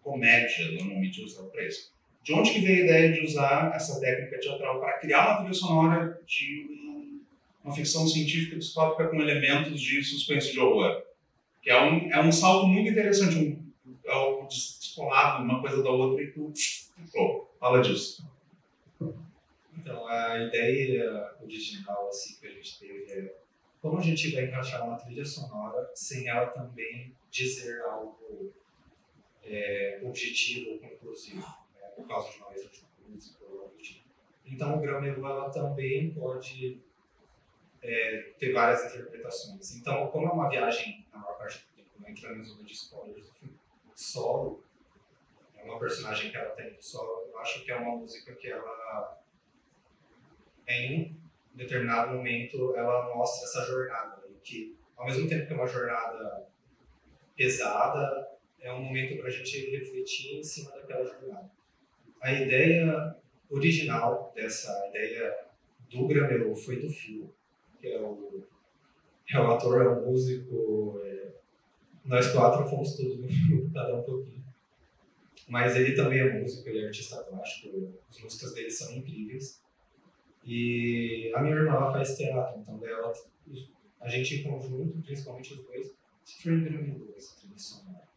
[SPEAKER 5] comédia, normalmente usado para isso. De onde que veio a ideia de usar essa técnica teatral para criar uma trilha sonora de uma ficção científica distópica com elementos de suspense de horror? Que é um salto muito interessante, algo descolado uma coisa da outra e tu fala disso.
[SPEAKER 8] Então, a ideia original assim, que a gente teve é como a gente vai encaixar uma trilha sonora sem ela também dizer algo objetivo ou conclusivo, né? Por causa de uma letra de música ou algo do tipo. Então, o gromelô ela também pode ter várias interpretações. Então, como é uma viagem, na maior parte do tempo, não entrando em zona de spoilers do filme, solo, é uma personagem que ela tem do solo, eu acho que é uma música que ela, em determinado momento, ela mostra essa jornada, que ao mesmo tempo que é uma jornada pesada, é um momento para a gente refletir em cima daquela jornada. A ideia original dessa ideia do gromelô foi do Phil, que é o ator, é o músico, nós quatro fomos todos no grupo, cada um pouquinho. Mas ele também é músico, ele é artista plástico, as músicas dele são incríveis. E a minha irmã ela faz teatro, então dela, a gente em conjunto, principalmente os dois, se foi gromelô essa trilha sonora.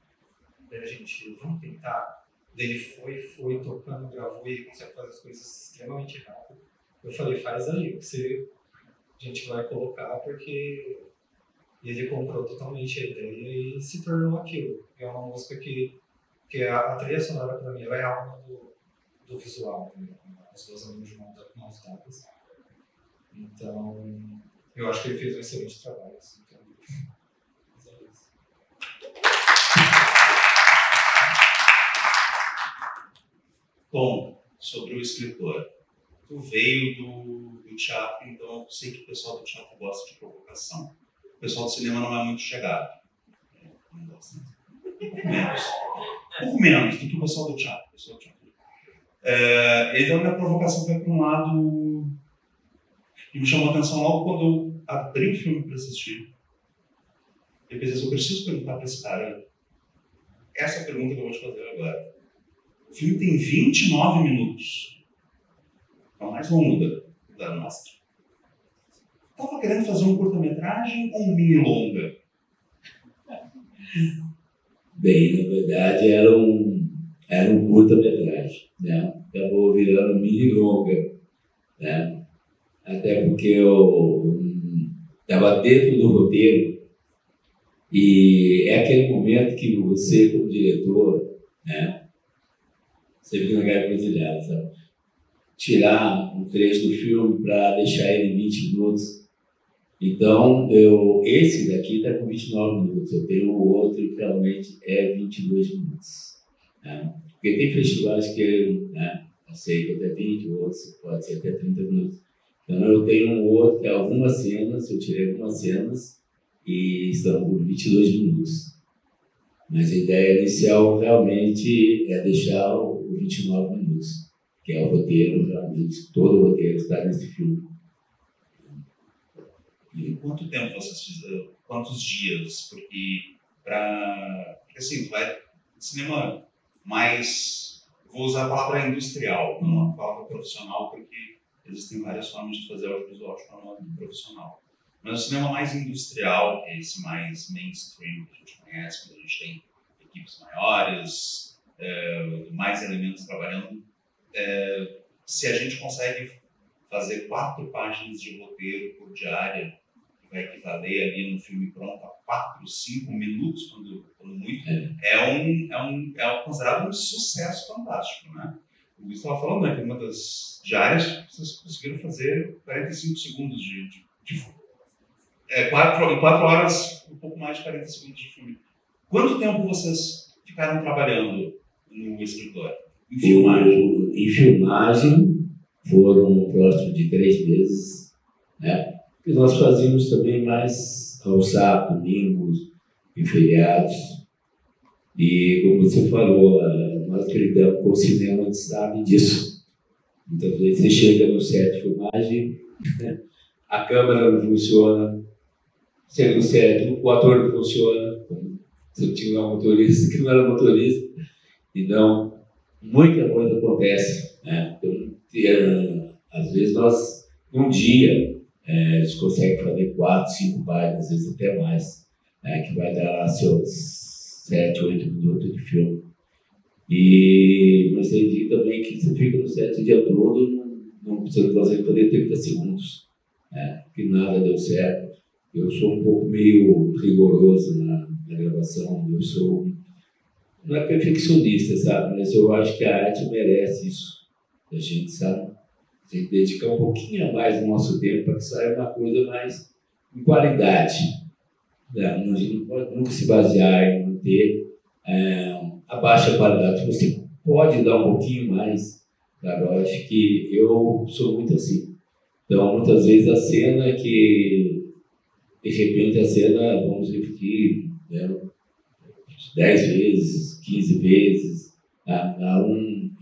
[SPEAKER 8] Daí a gente, vamos tentar. Daí ele foi tocando, gravou e ele consegue fazer as coisas extremamente rápido. Eu falei, faz aí, a gente vai colocar, porque ele comprou totalmente a ideia e se tornou aquilo. É uma música que a trilha sonora para mim ela é a alma do visual, né? As duas andam de mãos dadas. Então, eu acho que ele fez um excelente trabalho. Assim, então,
[SPEAKER 5] Bom, sobre o escritor. Tu veio do do teatro, então eu sei que o pessoal do teatro gosta de provocação. O pessoal do cinema não é muito chegado. Não gosta. Um pouco menos do que o pessoal do teatro. Então, minha provocação foi para um lado que me chamou a atenção logo quando eu abri o filme para assistir. Eu pensei, eu preciso perguntar para esse cara essa pergunta que eu vou te fazer agora. O filme tem 29 minutos. É o mais longo da mostra. Estava querendo fazer um curta-metragem ou um mini-longa?
[SPEAKER 9] Bem, na verdade era um curta-metragem, né? Acabou virando mini-longa, né? Até porque eu estava dentro do roteiro e é aquele momento que você, como diretor, né? Você fica naquela encruzilhada, sabe? Tirar um trecho do filme para deixar ele em 20 minutos. Então, esse daqui está com 29 minutos. Eu tenho o outro que realmente é 22 minutos. Né? Porque tem festivais que, né, aceita até 20, outros pode ser até 30 minutos. Então, eu tenho um outro que é algumas cenas, eu tirei algumas cenas e estão com 22 minutos. Mas a ideia inicial realmente é deixar o 29 minutos, que é o roteiro, realmente, todo o roteiro está nesse filme.
[SPEAKER 5] E quanto tempo vocês fizeram? Quantos dias? Porque assim, vai cinema mais, vou usar a palavra industrial, não a palavra profissional, porque existem várias formas de fazer audiovisual de forma profissional. Mas o cinema mais industrial, que é esse mais mainstream que a gente conhece, quando a gente tem equipes maiores, mais elementos trabalhando, se a gente consegue fazer 4 páginas de roteiro por diária, que vai equivaler ali no filme pronto a 4, 5 minutos, quando muito, é considerado um sucesso fantástico, né? O Luiz estava falando, né, que uma das diárias vocês conseguiram fazer 45 segundos de 4 horas, um pouco mais de 40 segundos de filme. Quanto tempo vocês ficaram trabalhando no escritório? Em filmagem?
[SPEAKER 9] Em filmagem foram próximo de 3 meses, né? E nós fazíamos também mais aos sábados, domingos e feriados. E como você falou, nós que lidamos com o cinema, a gente sabe disso. Muitas vezes você chega no set de filmagem, né? A câmera não funciona, chega no set, o ator não funciona, você tinha um motorista que não era motorista. Então, muita coisa acontece, né? Então, às vezes nós, num dia, a gente consegue fazer 4, 5 páginas, às vezes até mais, né? Que vai dar lá seus 7, 8 minutos de filme. E você diz também que você fica no set o dia todo, você não consegue fazer 30 segundos, né? Que nada deu certo. Eu sou um pouco meio rigoroso na gravação, eu sou, não é perfeccionista, sabe? Mas eu acho que a arte merece isso da gente, sabe? A gente dedicar um pouquinho a mais do nosso tempo para que saia uma coisa mais em qualidade. Né? A gente não pode nunca se basear em manter a baixa qualidade. Você pode dar um pouquinho mais, sabe? Eu acho que eu sou muito assim. Então, muitas vezes a cena que, de repente, a cena, vamos repetir, né? 10 vezes, 15 vezes.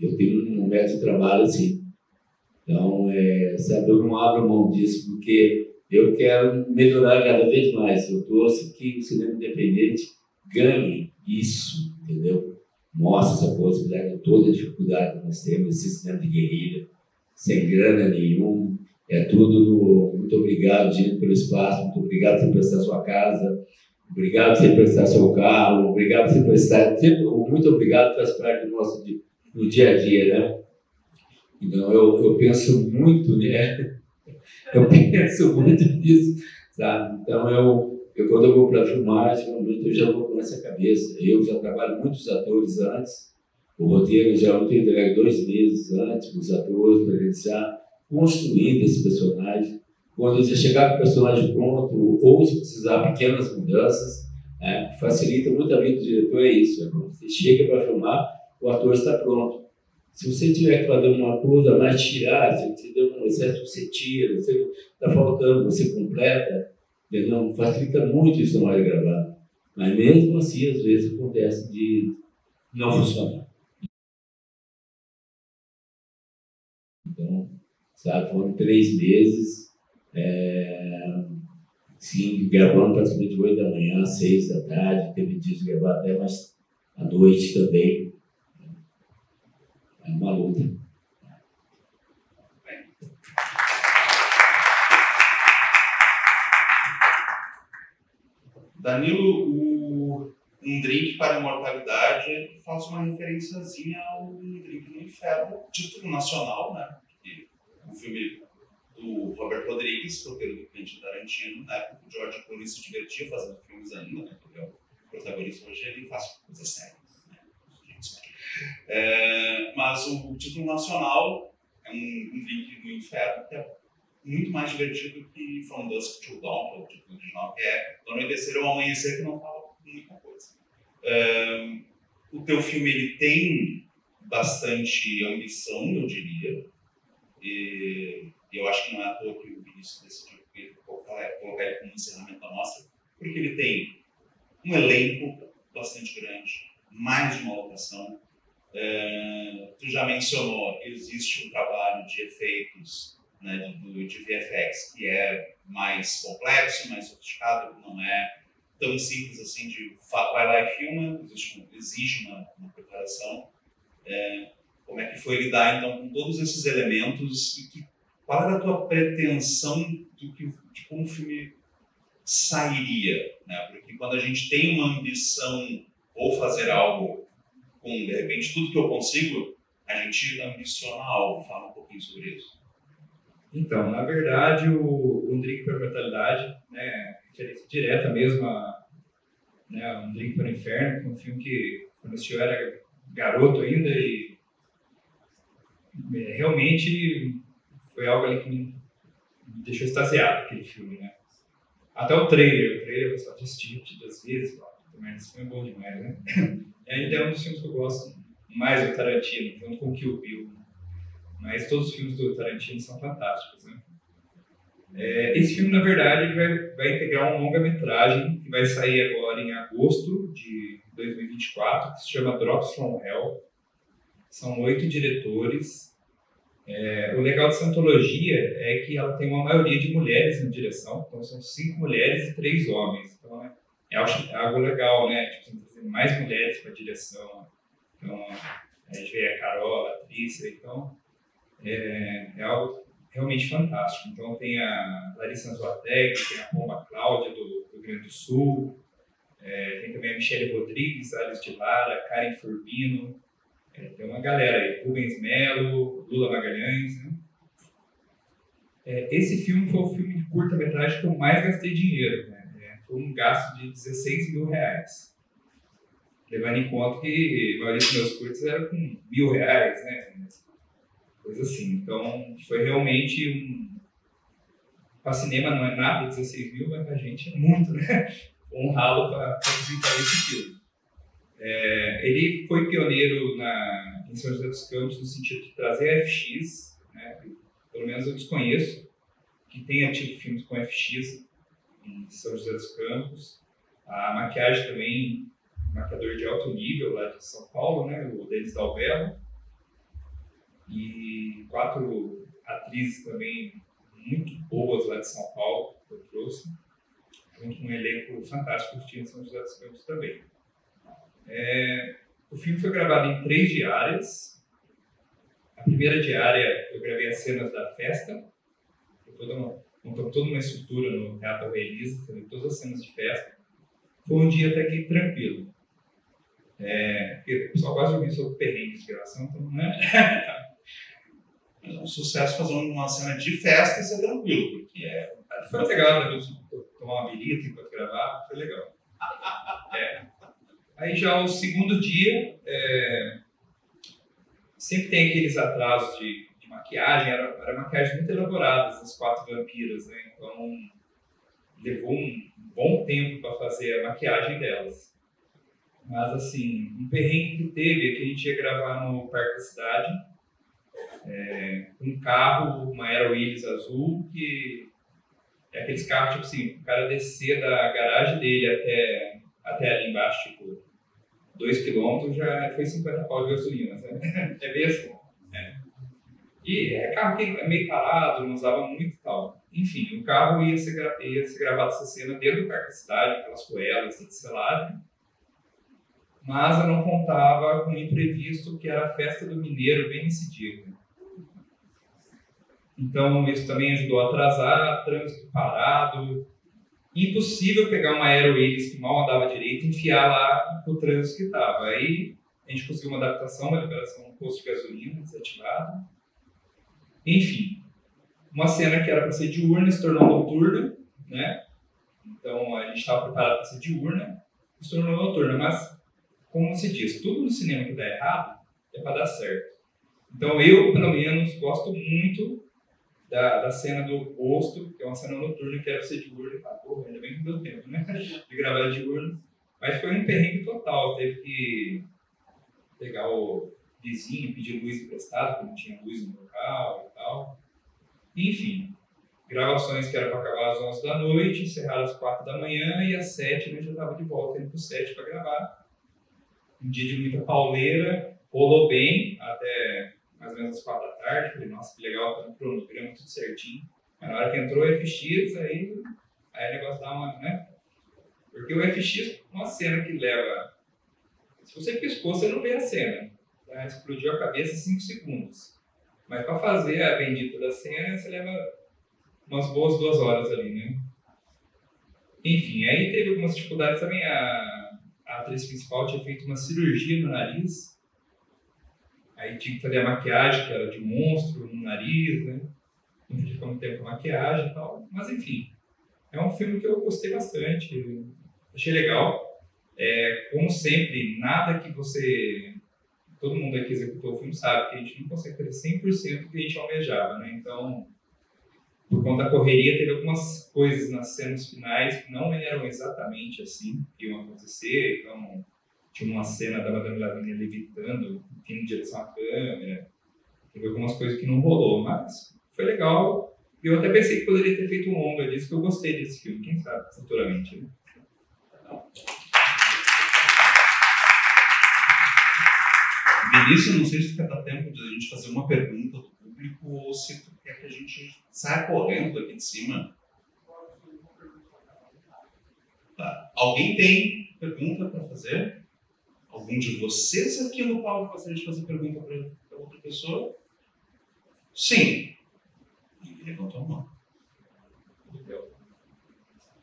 [SPEAKER 9] Eu tenho um método de trabalho assim. Então, sabe, eu não abro mão disso porque eu quero melhorar cada vez mais. Eu torço que o cinema independente ganhe isso, entendeu? Mostra essa possibilidade, toda a dificuldade que nós temos, esse cinema de guerrilha, sem grana nenhuma. É tudo muito obrigado, gente, pelo espaço, muito obrigado por você prestar sua casa, obrigado por você prestar seu carro, obrigado por você prestar, muito obrigado faz parte do nosso do dia a dia, né? Então eu penso muito, né? Eu penso muito nisso, sabe? Então quando eu vou para filmagem, realmente eu já vou com essa cabeça. Eu já trabalho com muitos atores antes, o roteiro geralmente eu entrego 2 meses antes para os atores, para iniciar, construindo esse personagem. Quando já chegar com o personagem pronto, ou se precisar pequenas mudanças, né, facilita muito a vida do diretor, é isso. Quando você chega para filmar, o ator está pronto. Se você tiver que fazer uma coisa, mas tirar, se você deu um excesso, você tira, se está faltando, você completa, entendeu? Facilita muito isso na hora de gravar. Mas mesmo assim, às vezes acontece de não funcionar. Então, sabe, foram 3 meses, sim, gravando praticamente 8 da manhã, 6 da tarde, teve dias de gravar até mais à noite também. É uma luta.
[SPEAKER 5] Danilo, Um Drink para a Imortalidade faz uma referenciazinha ao Um Drink no Inferno, título nacional, né? O filme do Robert Rodrigues, roteiro do Quentin Tarantino, na época o George Clooney se divertia fazendo filmes ainda, né? Porque é o protagonista hoje, ele faz coisas sérias, né? Mas o título nacional é Um Drink no Inferno, que é muito mais divertido que From Dusk Till Dawn, que é o título original, que é Do Anoitecer ao Amanhecer, que não fala muita coisa. O teu filme, ele tem bastante ambição, eu diria, e eu acho que não é à toa que o Vinícius decidiu colocar ele como encerramento da mostra, porque ele tem um elenco bastante grande, mais de uma locação. Tu já mencionou, existe um trabalho de efeitos, né, de VFX, que é mais complexo, mais sofisticado, que não é tão simples assim de vai lá e filma, exige uma preparação. Como é que foi lidar então com todos esses elementos e qual era a tua pretensão de como o filme sairia, né? Porque quando a gente tem uma ambição ou fazer algo com, de repente, tudo que eu consigo, a gente ambiciona algo. Fala um pouquinho sobre isso.
[SPEAKER 10] Então, na verdade, o Um Drink para a Imortalidade, né, referência direta mesmo a, né, Um Drink para o Inferno, que é um filme que, quando eu era garoto ainda, e realmente foi algo ali que me deixou extasiado, aquele filme, né? Até o trailer eu só assisti repetidas vezes, também esse filme é bom demais, né? E ainda é um dos filmes que eu gosto mais do Tarantino, junto com o Kill Bill. Mas todos os filmes do Tarantino são fantásticos, né? Esse filme, na verdade, ele vai integrar uma longa-metragem que vai sair agora em agosto de 2024, que se chama Drops from Hell. São 8 diretores. O legal dessa antologia é que ela tem uma maioria de mulheres na direção, então são 5 mulheres e 3 homens. Então é algo legal, né? Tipo, trazer mais mulheres para a direção. Então a gente vê a Carol, a atriz, então é algo realmente fantástico. Então tem a Larissa Anzoateg, tem a Pomba Cláudia do Rio Grande do Sul, tem também a Michelle Rodrigues, Alice de Lara, Karen Furbino, tem uma galera aí, Rubens Melo, Lula Magalhães, né? Esse filme foi o filme de curta-metragem que eu mais gastei dinheiro, né? Foi um gasto de R$16 mil, levando em conta que a maioria dos meus curtas eram com R$1.000, né? Coisa assim. Então, foi realmente para cinema não é nada, 16 mil, mas pra gente é muito, né? Um ralo para visitar esse filme. Ele foi pioneiro em São José dos Campos no sentido de trazer a FX, né? Pelo menos eu desconheço que tenha tido filmes com FX em São José dos Campos. A maquiagem também, maquiador de alto nível lá de São Paulo, né? O Denis Dalbello. E 4 atrizes também muito boas lá de São Paulo que eu trouxe, junto com um elenco fantástico que tinha em São José dos Campos também. O filme foi gravado em 3 diárias. A primeira diária eu gravei as cenas da festa, montamos toda uma estrutura no Teatro Realiza, todas as cenas de festa. Foi um dia até que tranquilo. Porque o pessoal gosta de ouvir sobre perrengues de gravação, então não é.
[SPEAKER 5] Mas é um sucesso fazer uma cena de festa e ser tranquilo, porque
[SPEAKER 10] foi legal, né? Tomar uma birita enquanto gravar, foi legal. Aí já o segundo dia, sempre tem aqueles atrasos de maquiagem, era maquiagem muito elaborada, essas 4 vampiras, né? Então levou um bom tempo para fazer a maquiagem delas. Mas, assim, um perrengue que teve é que a gente ia gravar no Parque da Cidade, um carro, uma Aero Willis azul, que é aqueles carros, tipo assim, o cara descer da garagem dele até ali embaixo, tipo, 2 km já foi 50 pau de gasolina, sabe? É bem assim. E é carro que é meio parado, não usava muito e tal. Enfim, o carro ia ser gravado essa cena dentro do Parque da Cidade, aquelas ruelas, etc. Mas eu não contava com o imprevisto, que era a festa do Mineiro, bem nesse dia. Então, isso também ajudou a atrasar, trânsito parado. Impossível pegar uma Aero Willis que mal andava direito e enfiar lá no trânsito que estava. Aí a gente conseguiu uma adaptação, uma liberação no posto de gasolina desativado. Enfim, uma cena que era para ser diurna se tornou noturna, né? Então a gente estava preparado para ser diurna, se tornou noturna, mas, como se diz, tudo no cinema que dá errado é para dar certo. Então eu, pelo menos, gosto muito da cena do posto, que é uma cena noturna que era para ser diurna, e falo, pô, ainda bem que deu tempo, né? De gravar diurna. Mas foi um perrengue total, teve que pegar o vizinho, pedir luz emprestado, porque não tinha luz no local e tal. Enfim, gravações que eram para acabar às 11 da noite, encerraram às 4 da manhã e às 7 eu já estava de volta indo para o 7 para gravar. Um dia de muita pauleira, rolou bem até mais ou menos às 4 da tarde. Falei, nossa, que legal, tá no cronograma, tudo certinho. Mas na hora que entrou o FX, aí o negócio dá uma, né? Porque o FX é uma cena que leva... Se você piscou, você não vê a cena. Tá? Explodiu a cabeça em 5 segundos. Mas para fazer a bendita da cena, você leva umas boas 2 horas ali, né? Enfim, aí teve algumas dificuldades também. A atriz principal tinha feito uma cirurgia no nariz. Aí tinha que fazer a maquiagem, que era de monstro no nariz, né? Não podia ficar muito tempo com maquiagem e tal. Mas enfim, é um filme que eu gostei bastante. Achei legal. Como sempre, nada que você... Todo mundo aqui que executou o filme sabe que a gente não consegue fazer 100% do que a gente almejava, né? Então, por conta da correria, teve algumas coisas nas cenas finais que não eram exatamente assim que iam acontecer. Então, tinha uma cena da Madame Lavigne levitando, indo em direção à câmera. Teve algumas coisas que não rolou, mas foi legal. E eu até pensei que poderia ter feito um longa disso, que eu gostei desse filme, quem sabe, futuramente, né?
[SPEAKER 5] Vinícius, não sei se vai dar tempo de a gente fazer uma pergunta do público ou se tu quer que a gente saia correndo aqui de cima. Tá. Alguém tem pergunta para fazer? Algum de vocês aqui no palco gostaria de fazer pergunta para outra pessoa? Sim. Ninguém levantou a mão.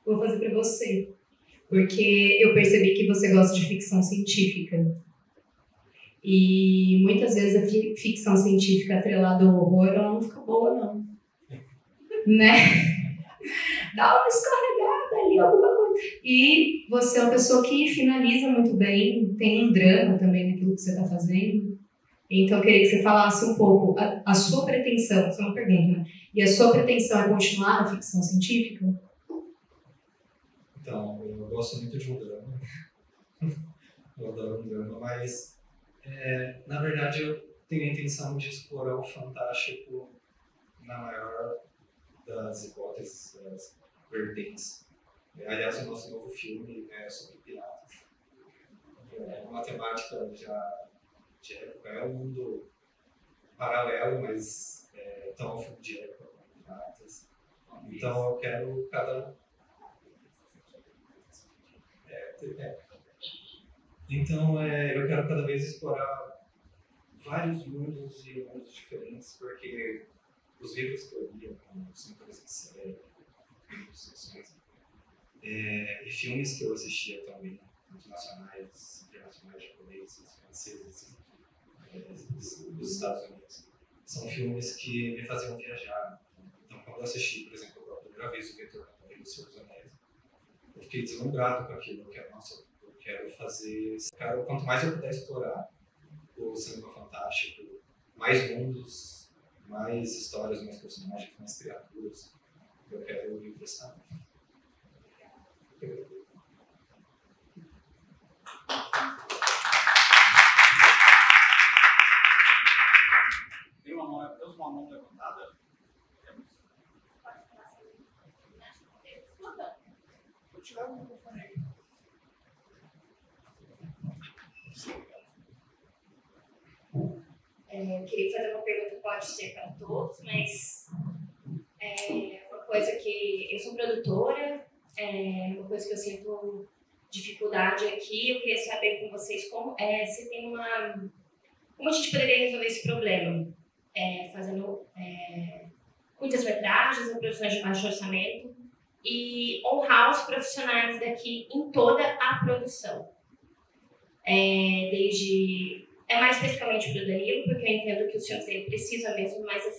[SPEAKER 6] Vou fazer para você, porque eu percebi que você gosta de ficção científica. E muitas vezes a ficção científica atrelada ao horror, ela não fica boa, não. Né? Dá uma escorregada ali, alguma coisa. E você é uma pessoa que finaliza muito bem, tem um drama também naquilo que você está fazendo. Então, eu queria que você falasse um pouco a sua pretensão, isso é uma pergunta, né? E a sua pretensão é continuar na ficção científica?
[SPEAKER 8] Então, eu gosto muito de um drama. Eu adoro um drama, mas... na verdade, eu tenho a intenção de explorar o fantástico na maior das hipóteses, das vertentes. Aliás, o nosso novo filme é sobre piratas. É uma temática já de época, é um mundo paralelo, mas tão filme de época com piratas. Então, eu quero cada... Então, eu quero cada vez explorar vários mundos e mundos diferentes, porque os livros que eu lia, como Cinturas em Série, e filmes que eu assistia também, tanto nacionais, internacionais, japoneses, franceses, dos Estados Unidos, são filmes que me faziam viajar. Então, quando eu assisti, por exemplo, pela primeira vez o Retorno do Senhor dos Anéis, eu fiquei deslumbrado com aquilo, que quero fazer. Quanto mais eu puder explorar o cinema fantástico, mais mundos, mais histórias, mais personagens, mais criaturas, eu quero ir para essa área.
[SPEAKER 6] Queria fazer uma pergunta que pode ser para todos, mas uma coisa que eu sou produtora, uma coisa que eu sinto dificuldade aqui, eu queria saber com vocês como se tem como a gente poderia resolver esse problema, fazendo curtas-metragens ou produções de baixo orçamento e honrar os profissionais daqui em toda a produção. Mais especificamente para o Danilo, porque eu entendo que o senhor dele precisa mesmo, mas eu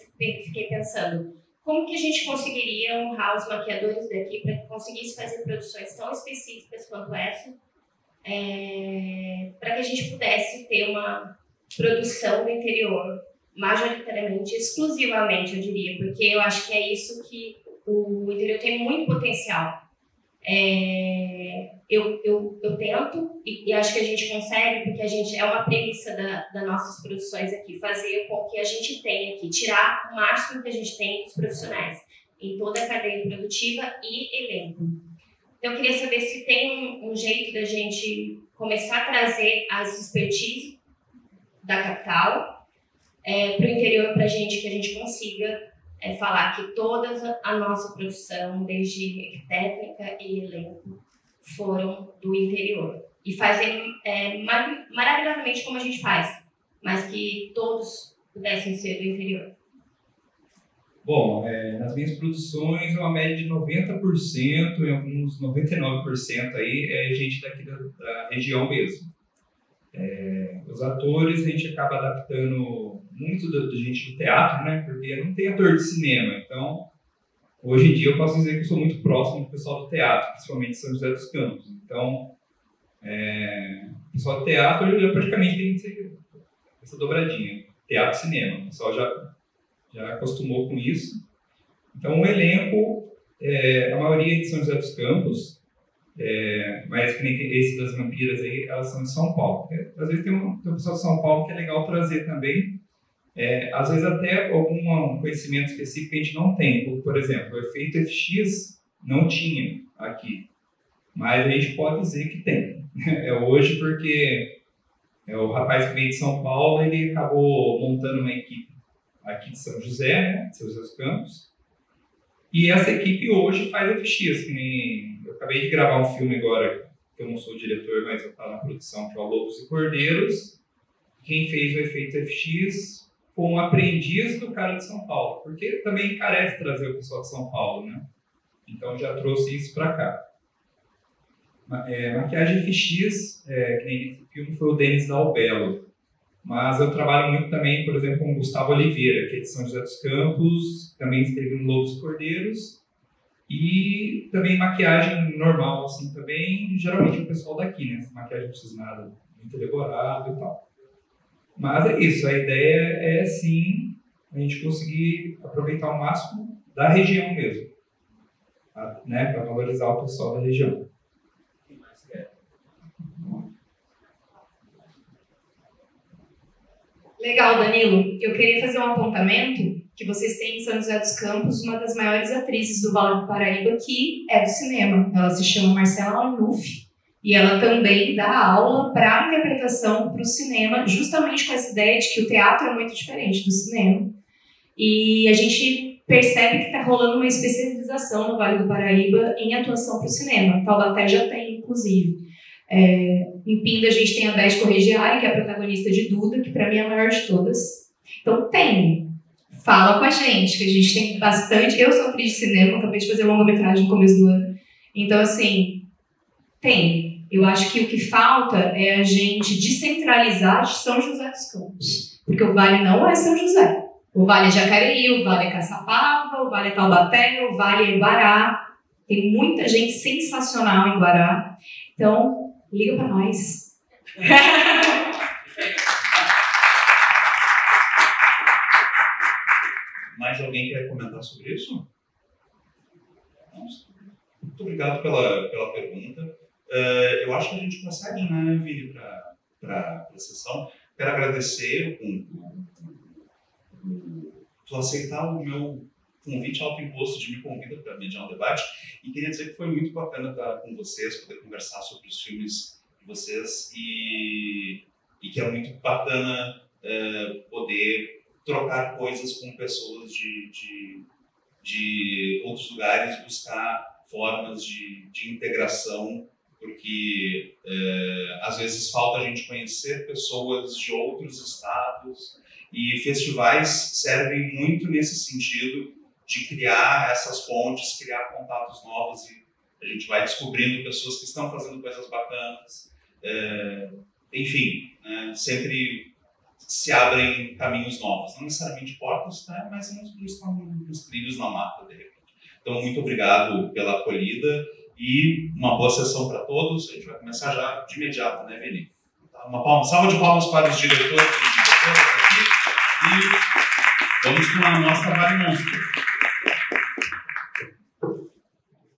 [SPEAKER 6] fiquei pensando, como que a gente conseguiria honrar os maquiadores daqui para que conseguisse fazer produções tão específicas quanto essa, para que a gente pudesse ter uma produção do interior, majoritariamente, exclusivamente, eu diria, porque eu acho que é isso que o interior tem muito potencial. Eu tento e acho que a gente consegue, porque a gente é uma premissa das nossas produções aqui, fazer com que a gente tenha aqui, tirar o máximo que a gente tem dos profissionais em toda a cadeia produtiva e elenco. Então eu queria saber se tem um jeito da gente começar a trazer as expertise da capital para o interior, para a gente, que a gente consiga falar que toda a nossa produção, desde equipe técnica e elenco, foram do interior. E fazer maravilhosamente como a gente faz, mas que todos pudessem ser do interior.
[SPEAKER 10] Bom, nas minhas produções, uma média de 90%, e alguns 99% aí é gente daqui da região mesmo. Os atores, a gente acaba adaptando muito da gente do teatro, né? Porque não tem ator de cinema. Então, hoje em dia eu posso dizer que eu sou muito próximo do pessoal do teatro, principalmente de São José dos Campos. Então, o pessoal do teatro já praticamente tem essa dobradinha, teatro e cinema. O pessoal já acostumou com isso. Então, o elenco, a maioria de São José dos Campos, mas que nem esse das vampiras aí, elas são de São Paulo. Às vezes tem um pessoal de São Paulo que é legal trazer também. Às vezes até algum conhecimento específico que a gente não tem. Por exemplo, o efeito FX não tinha aqui, mas a gente pode dizer que tem. Hoje, porque o rapaz que veio de São Paulo, ele acabou montando uma equipe aqui de São José, né, de São José dos Campos, e essa equipe hoje faz FX. Que nem eu acabei de gravar um filme agora, que eu não sou o diretor, mas eu estava na produção, que é o Lobos e Cordeiros. Quem fez o efeito FX com um aprendiz do cara de São Paulo, porque também carece trazer o pessoal de São Paulo, né? Então já trouxe isso para cá. Maquiagem FX, que nem esse filme, foi o Denis Dalbello. Mas eu trabalho muito também, por exemplo, com o Gustavo Oliveira, que é de São José dos Campos, também esteve no Lobos e Cordeiros, e também maquiagem normal, assim, também, geralmente o pessoal daqui, né? Essa maquiagem não precisa nada muito elaborado e tal. Mas é isso, a ideia é sim a gente conseguir aproveitar o máximo da região mesmo, né, para valorizar o pessoal da região.
[SPEAKER 6] Legal, Danilo. Eu queria fazer um apontamento que vocês têm em São José dos Campos uma das maiores atrizes do Vale do Paraíba, que é do cinema. Ela se chama Marcela Arnulf. E ela também dá aula para interpretação para o cinema, justamente com essa ideia de que o teatro é muito diferente do cinema. E a gente percebe que está rolando uma especialização no Vale do Paraíba em atuação para o cinema. Taubaté já tem, inclusive. Em Pinda a gente tem a Beth Corregiari, que é a protagonista de Duda, que para mim é a maior de todas. Então fala com a gente, que a gente tem bastante... Eu sou atriz de cinema, acabei de fazer longa-metragem no começo do ano. Então, assim, eu acho que o que falta é a gente descentralizar de São José dos Campos. Porque o Vale não é São José. O Vale é Jacareí, o Vale é Caçapava, o Vale é Taubaté, o Vale é Guará. Tem muita gente sensacional em Guará. Então, liga para nós.
[SPEAKER 5] Mais alguém quer comentar sobre isso? Muito obrigado pela pergunta. Eu acho que a gente prossegue, né, Vini, para a sessão. Quero agradecer tu aceitar o meu convite autoimposto de me convida para mediar um debate, e queria dizer que foi muito bacana estar com vocês, poder conversar sobre os filmes de vocês, e que é muito bacana poder trocar coisas com pessoas de outros lugares, buscar formas de integração, porque às vezes falta a gente conhecer pessoas de outros estados, e festivais servem muito nesse sentido de criar essas pontes, criar contatos novos, e a gente vai descobrindo pessoas que estão fazendo coisas bacanas. Enfim, sempre se abrem caminhos novos, não necessariamente portas, né, mas uns trilhos na mata, de repente. Então, muito obrigado pela acolhida e uma boa sessão para todos. A gente vai começar já de imediato, né, Vini? Uma salva de palmas para os diretores e diretoras aqui, e vamos com a nossa trabalho monstro.